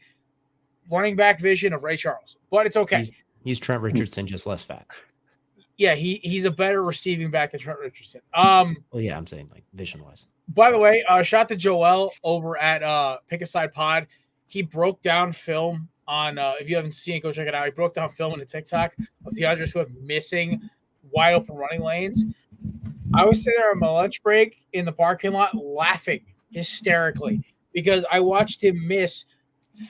running back vision of Ray Charles, but it's okay. He's Trent Richardson, just less fat. Yeah, he's a better receiving back than Trent Richardson. Well, yeah, I'm saying like vision-wise. By the way, shout to Joel over at Pick a Side Pod. He broke down film on if you haven't seen it, go check it out. He broke down film on the TikTok of DeAndre Swift missing wide open running lanes. I was sitting there on my lunch break in the parking lot laughing hysterically because I watched him miss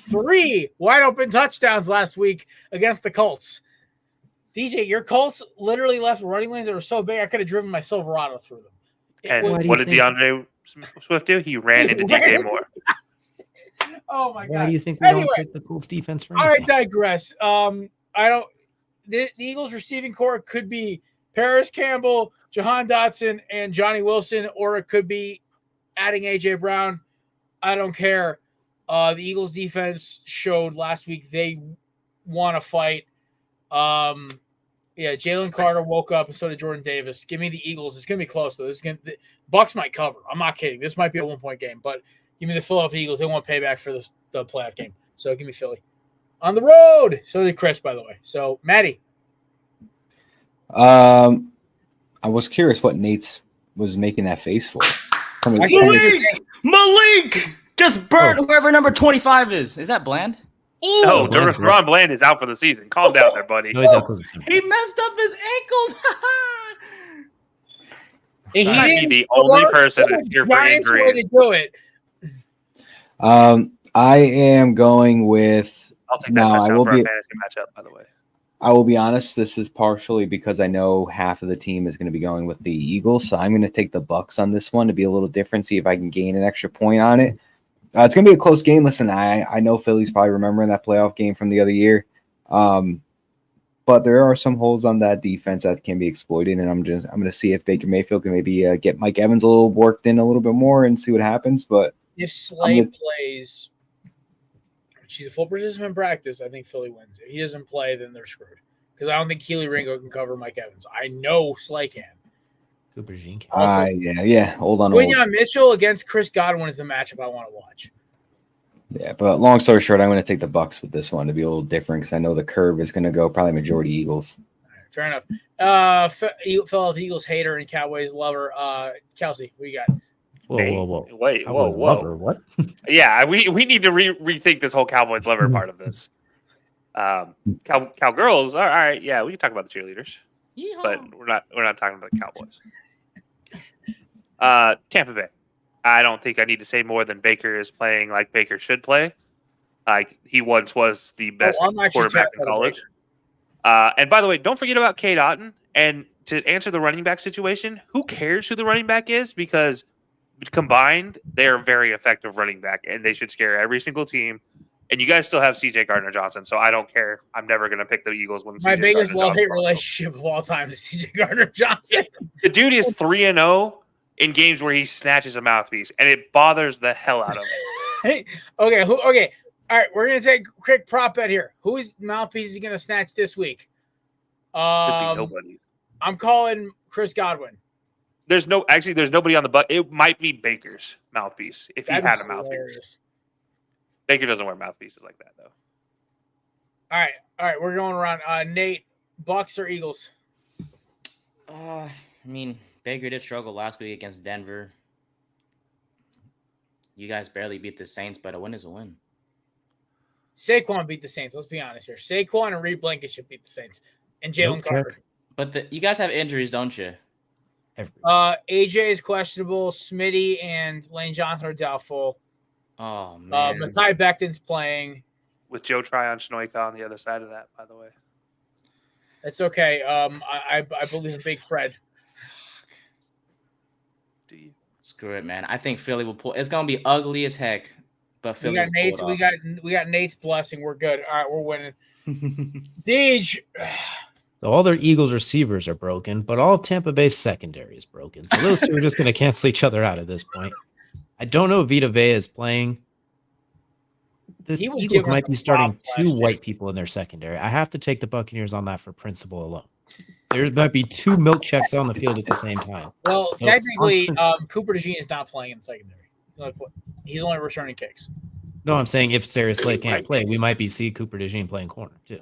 3 wide open touchdowns last week against the Colts. DJ, your Colts literally left running lanes that were so big I could have driven my Silverado through them. And what did DeAndre Swift do? He ran into DJ Moore. Oh my God! Why do you think we don't pick the Colts defense for anything? I digress. the Eagles receiving core could be Paris Campbell, Jahan Dotson, and Johnny Wilson, or it could be adding A.J. Brown. I don't care. The Eagles defense showed last week they want to fight. Jalen Carter woke up, and so did Jordan Davis. Give me the Eagles. It's going to be close, though. The Bucks might cover. I'm not kidding. This might be a 1-point game, but give me the Philadelphia Eagles. They want payback for the playoff game. So give me Philly. On the road. So did Chris, by the way. So, Maddie. I was curious what Nate's was making that face for. Malik just burnt whoever number 25 is. Is that Bland? No, Deron Bland is out for the season. Calm down there, buddy. No, he's out for the season. He messed up his ankles. He might be the only person here for injuries. To do it. I am going with. I'll take that touchdown for a fantasy matchup, by the way. I will be honest. This is partially because I know half of the team is going to be going with the Eagles, so I'm going to take the Bucks on this one to be a little different. See if I can gain an extra point on it. It's going to be a close game. Listen, I know Philly's probably remembering that playoff game from the other year, but there are some holes on that defense that can be exploited, and I'm going to see if Baker Mayfield can maybe get Mike Evans a little worked in a little bit more and see what happens. But if Slay plays, she's a full participant in practice, I think Philly wins. If he doesn't play, then they're screwed because I don't think Keely Ringo can cover Mike Evans. I know Slay can. Cooper Jean. Yeah. Hold on. Quinyon Mitchell against Chris Godwin is the matchup I want to watch. Yeah, but long story short, I'm going to take the Bucks with this one to be a little different because I know the curve is going to go probably majority Eagles. Fair enough. Philadelphia Eagles hater and Cowboys lover. Kelsey, what you got? Whoa. Wait, Cowboys lover, what? Yeah, we need to rethink this whole Cowboys lover part of this. Cowgirls, all right, yeah, we can talk about the cheerleaders. Yeehaw. But we're not talking about the Cowboys. Tampa Bay. I don't think I need to say more than Baker is playing like Baker should play. Like he once was the best quarterback in college. And by the way, don't forget about Cade Otton. And to answer the running back situation, who cares who the running back is? Because combined, they are very effective running back, and they should scare every single team. And you guys still have C.J. Gardner-Johnson, so I don't care. I'm never going to pick the Eagles when my biggest love-hate relationship of all time is C.J. Gardner-Johnson. The dude is 3-0 in games where he snatches a mouthpiece, and it bothers the hell out of me. Okay. All right, we're going to take a quick prop bet here. Whose mouthpiece is he going to snatch this week? Should be nobody. I'm calling Chris Godwin. There's nobody on the butt. It might be Baker's mouthpiece if he had a mouthpiece. Hilarious. Baker doesn't wear mouthpieces like that, though. All right, we're going around. Nate, Bucks or Eagles? I mean, Baker did struggle last week against Denver. You guys barely beat the Saints, but a win is a win. Saquon beat the Saints. Let's be honest here. Saquon and Reed Blankenship beat the Saints. And Jalen Carter. But you guys have injuries, don't you? AJ is questionable. Smitty and Lane Johnson are doubtful. Oh, man. Mekhi Becton's playing. With Joe Tryon-Shnoika on the other side of that, by the way. It's okay. I believe in Big Fred. Do you? Screw it, man. I think Philly will pull. It's gonna be ugly as heck, but Philly. We got Nate's blessing. We're good. All right, we're winning. Deej. So all their Eagles receivers are broken, but all of Tampa Bay's secondary is broken. So those two are just going to cancel each other out at this point. I don't know if Vita Vea is playing. The Eagles might be starting two white people in their secondary. I have to take the Buccaneers on that for principle alone. There might be two milk checks on the field at the same time. Well, so technically, Cooper DeJean is not playing in the secondary. He's only returning kicks. No, I'm saying if Sarah Slay can't play, we might be see Cooper DeJean playing corner too.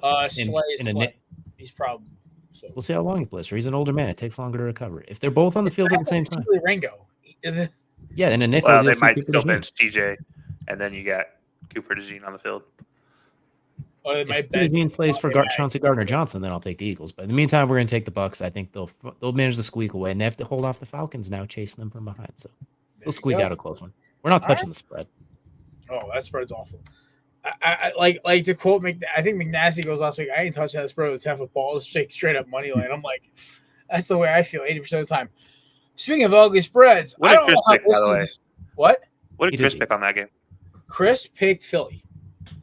He's probably. So. We'll see how long he plays. For he's an older man. It takes longer to recover. If they're both on the field at the same time. Ringo. Yeah, and a nickel. Well, they might still bench TJ, and then you got Cooper DeJean on the field. Or they might bench. DeJean plays for Chauncey Gardner-Johnson, then I'll take the Eagles. But in the meantime, we're going to take the Bucks. I think they'll manage to squeak away, and they have to hold off the Falcons now, chasing them from behind. So they'll squeak out a close one. We're not touching the spread. Oh, that spread's awful. I like to quote. I think McNasty goes last week. I ain't touching that spread with 10 football. It's straight up money line. I'm like, that's the way I feel 80% of the time. Speaking of ugly spreads, what did Chris pick, by the way? What? What did Chris pick on that game? Chris picked Philly.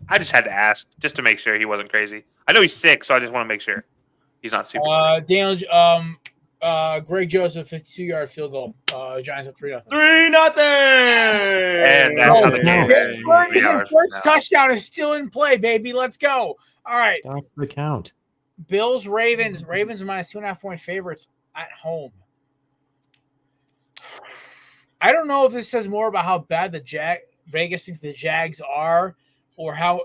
I just had to ask, just to make sure he wasn't crazy. I know he's sick, so I just want to make sure. He's not super safe. Daniel, Greg Joseph, 52-yard field goal. Giants up 3-0. 3-0. And that's how the game ends. 3 hours from First now. touchdown is still in play, baby. Let's go. All right. Stop the count. Bills, Ravens. Ravens minus 2.5-point favorites at home. I don't know if this says more about how bad Vegas thinks the Jags are, or how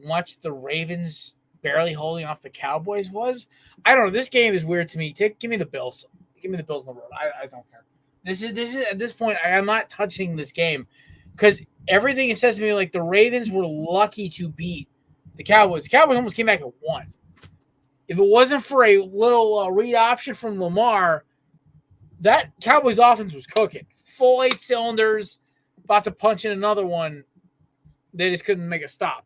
much the Ravens barely holding off the Cowboys was. I don't know. This game is weird to me. Give me the Bills. Give me the Bills on the road. I don't care. This is at this point, I am not touching this game because everything it says to me, like the Ravens were lucky to beat the Cowboys. The Cowboys almost came back at 1. If it wasn't for a little read option from Lamar, that Cowboys offense was cooking. Full 8 cylinders, about to punch in another one. They just couldn't make a stop.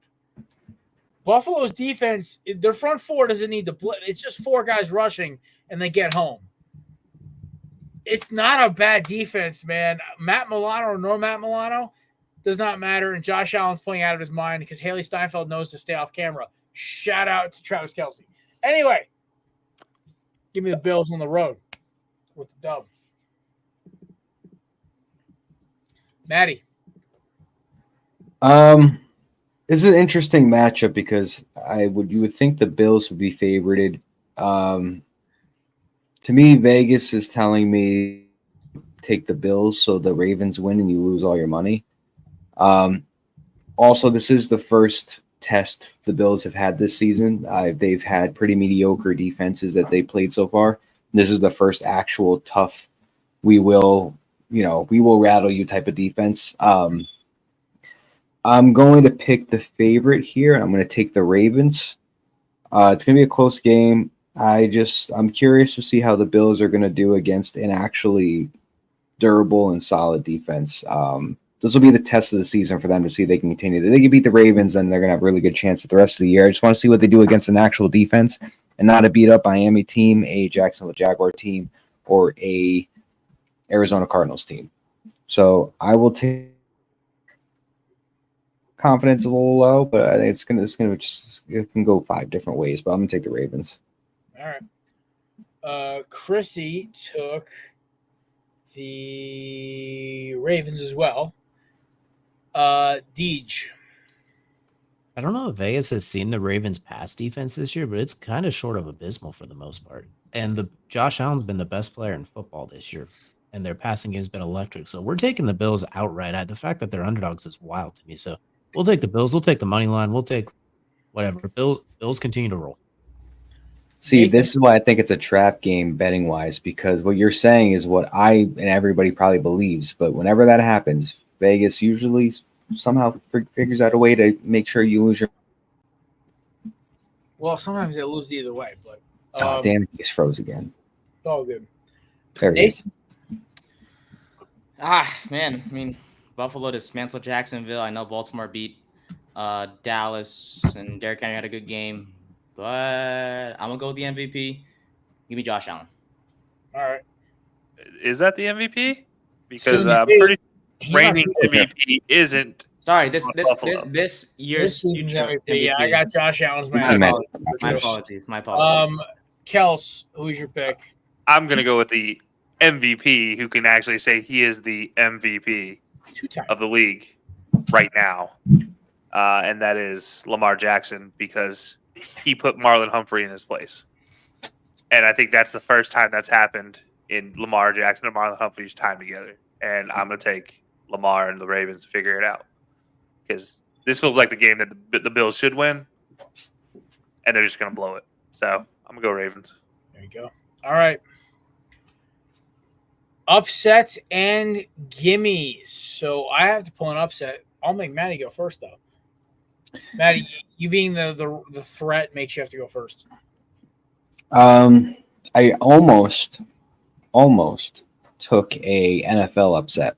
Buffalo's defense, their front four doesn't need to blitz. It's just 4 guys rushing, and they get home. It's not a bad defense, man. Matt Milano or no Matt Milano does not matter, and Josh Allen's playing out of his mind because Haley Steinfeld knows to stay off camera. Shout out to Travis Kelce. Anyway, give me the Bills on the road with the dub. Maddie. This is an interesting matchup because you would think the Bills would be favorited. To me, Vegas is telling me take the Bills so the Ravens win and you lose all your money. Also, this is the first test the Bills have had this season. They've had pretty mediocre defenses that they played so far. This is the first actual tough, we will rattle you type of defense. I'm going to pick the favorite here. I'm going to take the Ravens. It's going to be a close game. I'm curious to see how the Bills are going to do against an actually durable and solid defense. This will be the test of the season for them to see if they can continue. If they can beat the Ravens, then they're going to have a really good chance at the rest of the year. I just want to see what they do against an actual defense and not a beat-up Miami team, a Jacksonville Jaguar team, or a Arizona Cardinals team. So I will take confidence a little low, but I think it can go 5 different ways, but I'm going to take the Ravens. All right. Chrissy took the Ravens as well. Deej. I don't know if Vegas has seen the Ravens' pass defense this year, but it's kind of short of abysmal for the most part. And Josh Allen's been the best player in football this year, and their passing game's been electric. So we're taking the Bills outright. The fact that they're underdogs is wild to me. So we'll take the Bills. We'll take the money line. We'll take whatever. Bills continue to roll. See, this is why I think it's a trap game betting-wise, because what you're saying is what I and everybody probably believes. But whenever that happens, Vegas usually somehow figures out a way to make sure you lose your. Well, sometimes they lose either way, but. Damn, he just froze again. All good. There he is. Man. I mean, Buffalo dismantled Jacksonville. I know Baltimore beat Dallas, and Derrick Henry had a good game. But I'm going to go with the MVP. Give me Josh Allen. All right. Is that the MVP? Because I'm pretty reigning MVP isn't. Sorry, this year's season's future MVP. Yeah, I got Josh Allen's man. My apologies. Kels, who's your pick? I'm going to go with the MVP, who can actually say he is the MVP 2 times of the league right now. And that is Lamar Jackson, because he put Marlon Humphrey in his place. And I think that's the first time that's happened in Lamar Jackson and Marlon Humphrey's time together. And I'm going to take Lamar and the Ravens to figure it out. Because this feels like the game that the Bills should win. And they're just going to blow it. So I'm going to go Ravens. There you go. All right. Upsets and gimmies. So I have to pull an upset. I'll make Maddie go first, though. Maddie, you being the threat makes you have to go first. I almost took a NFL upset,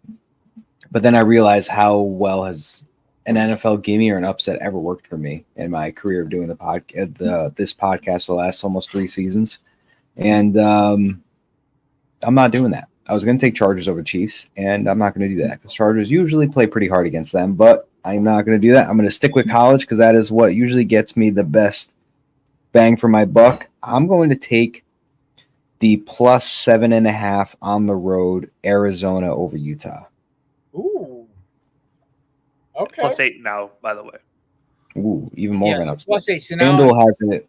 but then I realized how well has an NFL gimme or an upset ever worked for me in my career of doing this podcast the last almost 3 seasons, and I'm not doing that. I was going to take Chargers over Chiefs, and I'm not going to do that because Chargers usually play pretty hard against them, but I'm not going to do that. I'm going to stick with college because that is what usually gets me the best bang for my buck. I'm going to take the plus 7.5 on the road, Arizona over Utah. Ooh. Okay. +8 now, by the way. Ooh, even more of an so upset. +8. So now FanDuel has it.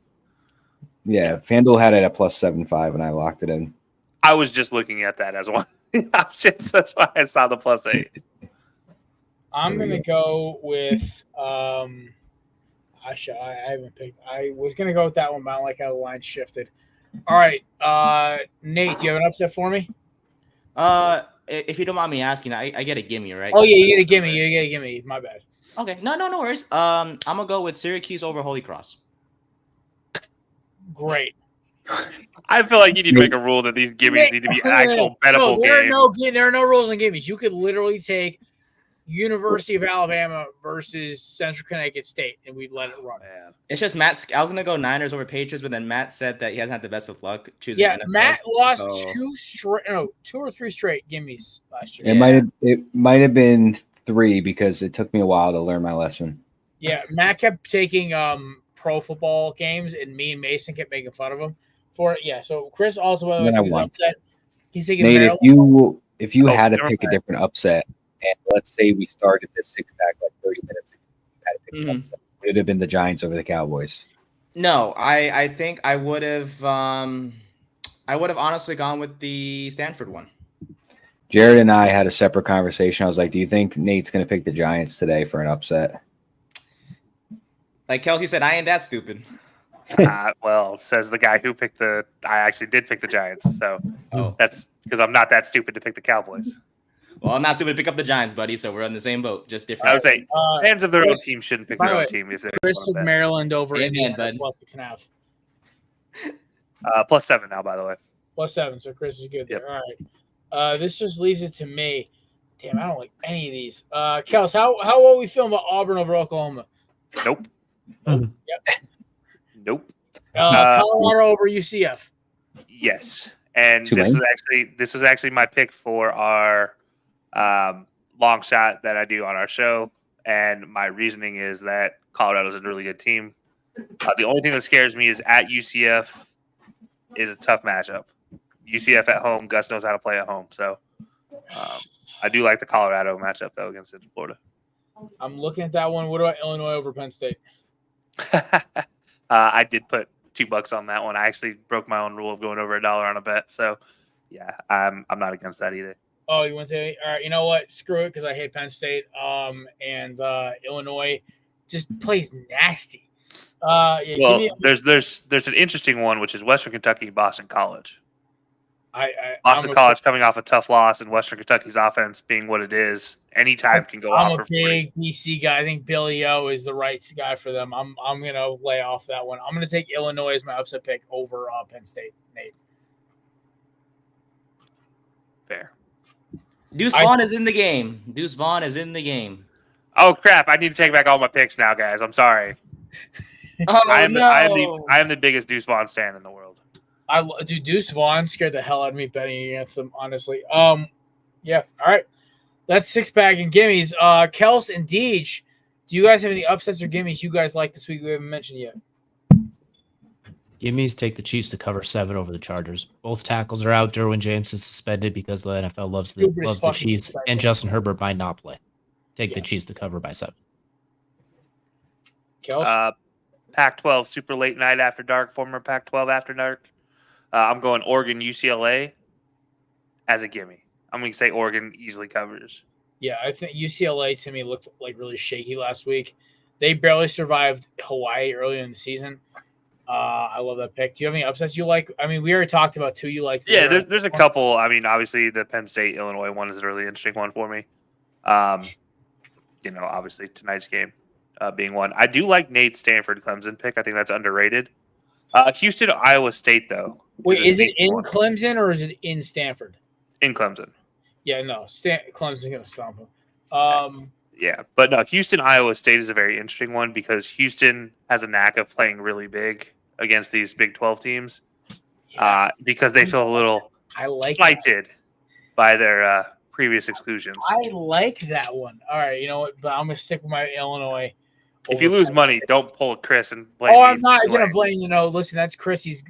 Yeah, FanDuel had it at plus 7.5, and I locked it in. I was just looking at that as one option. So that's why I saw the +8. I'm There we gonna go with I haven't picked. I was gonna go with that one, but I don't like how the line shifted. All right, Nate, do you have an upset for me? If you don't mind me asking, I get a gimme, right? Oh yeah, you gotta give me. You gotta give me. My bad. Okay, no worries. I'm gonna go with Syracuse over Holy Cross. Great. I feel like you need to make a rule that these gimmies need to be actual bettable games. There are no rules and gimmies. You could literally take University of Alabama versus Central Connecticut State, and we'd let it run. Man. It's just Matt. I was gonna go Niners over Patriots, but then Matt said that he hasn't had the best of luck choosing. Yeah, NFL, Matt lost so- 2 or 3 straight gimmies last year. It might have been 3 because it took me a while to learn my lesson. Yeah, Matt kept taking pro football games, and me and Mason kept making fun of him for it. Yeah, so Chris also was upset. He's taking Nate, Maryland. if you had to pick a different upset, and let's say we started this 6-pack like 30 minutes ago, you had to pick an upset, would it have been the Giants over the Cowboys? No, I think I would have honestly gone with the Stanford one. Jared and I had a separate conversation. I was like, do you think Nate's going to pick the Giants today for an upset? Like Kelsey said, I ain't that stupid. Well, says the guy who picked I actually did pick the Giants. So that's because I'm not that stupid to pick the Cowboys. Well, I'm not stupid to pick up the Giants, buddy. So we're on the same boat, just different. I would say fans of their own team shouldn't pick their own team if they're Chris took Maryland over Indiana bud. +6.5. +7 now, by the way. +7, so Chris is good there. Yep. All right. This just leaves it to me. Damn, I don't like any of these. Kels, how are we feeling about Auburn over Oklahoma? Nope. Yep. Nope. Colorado over UCF. Yes, and Tulane? this is actually my pick for our long shot that I do on our show, and my reasoning is that Colorado's a really good team. The only thing that scares me is at UCF is a tough matchup. UCF at home, Gus knows how to play at home, so I do like the Colorado matchup though against Central Florida. I'm looking at that one. What about Illinois over Penn State? I did put $2 on that one. I actually broke my own rule of going over $1 on a bet. So, yeah, I'm not against that either. Oh, you want to? All right, you know what? Screw it, because I hate Penn State. And Illinois just plays nasty. Well, there's an interesting one, which is Western Kentucky, Boston College. Boston College coming off a tough loss, and Western Kentucky's offense being what it is, anytime can go off. I'm a big BC guy. I think Billy O is the right guy for them. I'm gonna lay off that one. I'm gonna take Illinois as my upset pick over Penn State. Nate. Fair. Deuce Vaughn is in the game. Deuce Vaughn is in the game. Oh crap! I need to take back all my picks now, guys. I'm sorry. Oh, I am the biggest Deuce Vaughn stan in the world. Dude, Deuce Vaughn scared the hell out of me betting against them, honestly. Yeah, all right. That's 6-pack and gimmies. Kels and Deej, do you guys have any upsets or gimmies you guys like this week we haven't mentioned yet? Gimmies take the Chiefs to cover 7 over the Chargers. Both tackles are out. Derwin James is suspended because the NFL loves the Chiefs, and Justin Herbert might not play. Take the Chiefs to cover by 7. Kels? Pac-12 super late night after dark, former Pac-12 after dark. I'm going Oregon, UCLA as a gimme. I'm going to say Oregon easily covers. Yeah, I think UCLA to me looked like really shaky last week. They barely survived Hawaii earlier in the season. I love that pick. Do you have any upsets you like? I mean, we already talked about 2 you liked. Yeah, there's a couple. I mean, obviously the Penn State Illinois one is a really interesting one for me. Obviously tonight's game being one. I do like Nate's Stanford Clemson pick. I think that's underrated. Houston, Iowa State, though. Wait, is it in Clemson or is it in Stanford? In Clemson. Yeah, no. Clemson's going to stomp them. Yeah, but no, Houston, Iowa State is a very interesting one because Houston has a knack of playing really big against these Big 12 teams because they feel a little slighted by their previous exclusions. I like that one. All right, you know what? But I'm going to stick with my Illinois If you lose money, don't pull Chris and blame Oh, me. I'm not going to blame, listen, that's Chris's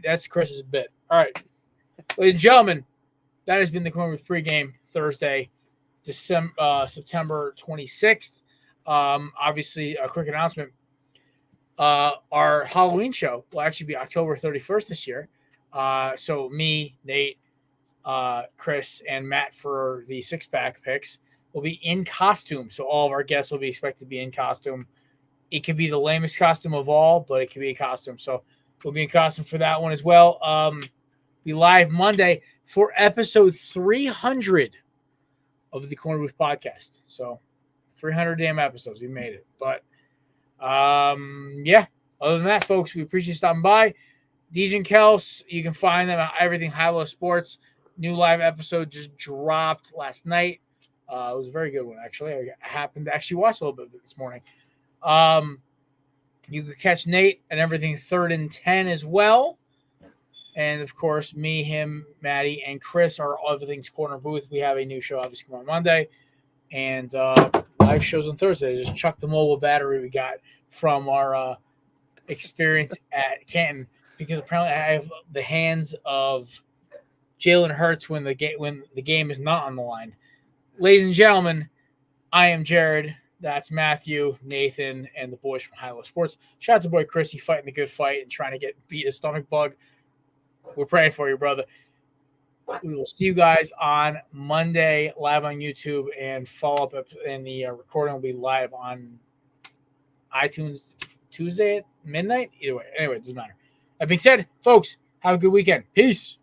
bit. All right. Ladies and gentlemen, that has been the Korner Booth pregame Thursday, September 26th. Obviously, a quick announcement. Our Halloween show will actually be October 31st this year. So me, Nate, Chris, and Matt for the six-pack picks will be in costume. So all of our guests will be expected to be in costume. It could be the lamest costume of all, but it could be a costume. So we'll be in costume for that one as well. Be live Monday for episode 300 of the Korner Booth podcast. So 300 damn episodes. We made it. But yeah, other than that, folks, we appreciate you stopping by. DJ and Kels, you can find them at Everything High Low Sports. New live episode just dropped last night. It was a very good one, actually. I happened to actually watch a little bit of it this morning. You can catch Nate and Everything 3rd and 10 as well. And, of course, me, him, Maddie, and Chris are Everything's Korner Booth. We have a new show, obviously, on Monday. And live shows on Thursday. Just chuck the mobile battery we got from our experience at Canton. Because apparently I have the hands of Jalen Hurts when the game is not on the line. Ladies and gentlemen, I am Jared. That's Matthew, Nathan, and the boys from High Low Sports. Shout out to boy Chrissy fighting the good fight and trying to beat a stomach bug. We're praying for you, brother. We will see you guys on Monday live on YouTube, and follow up in the recording will be live on iTunes Tuesday at midnight. Either way, anyway, it doesn't matter. That being said, folks, have a good weekend. Peace.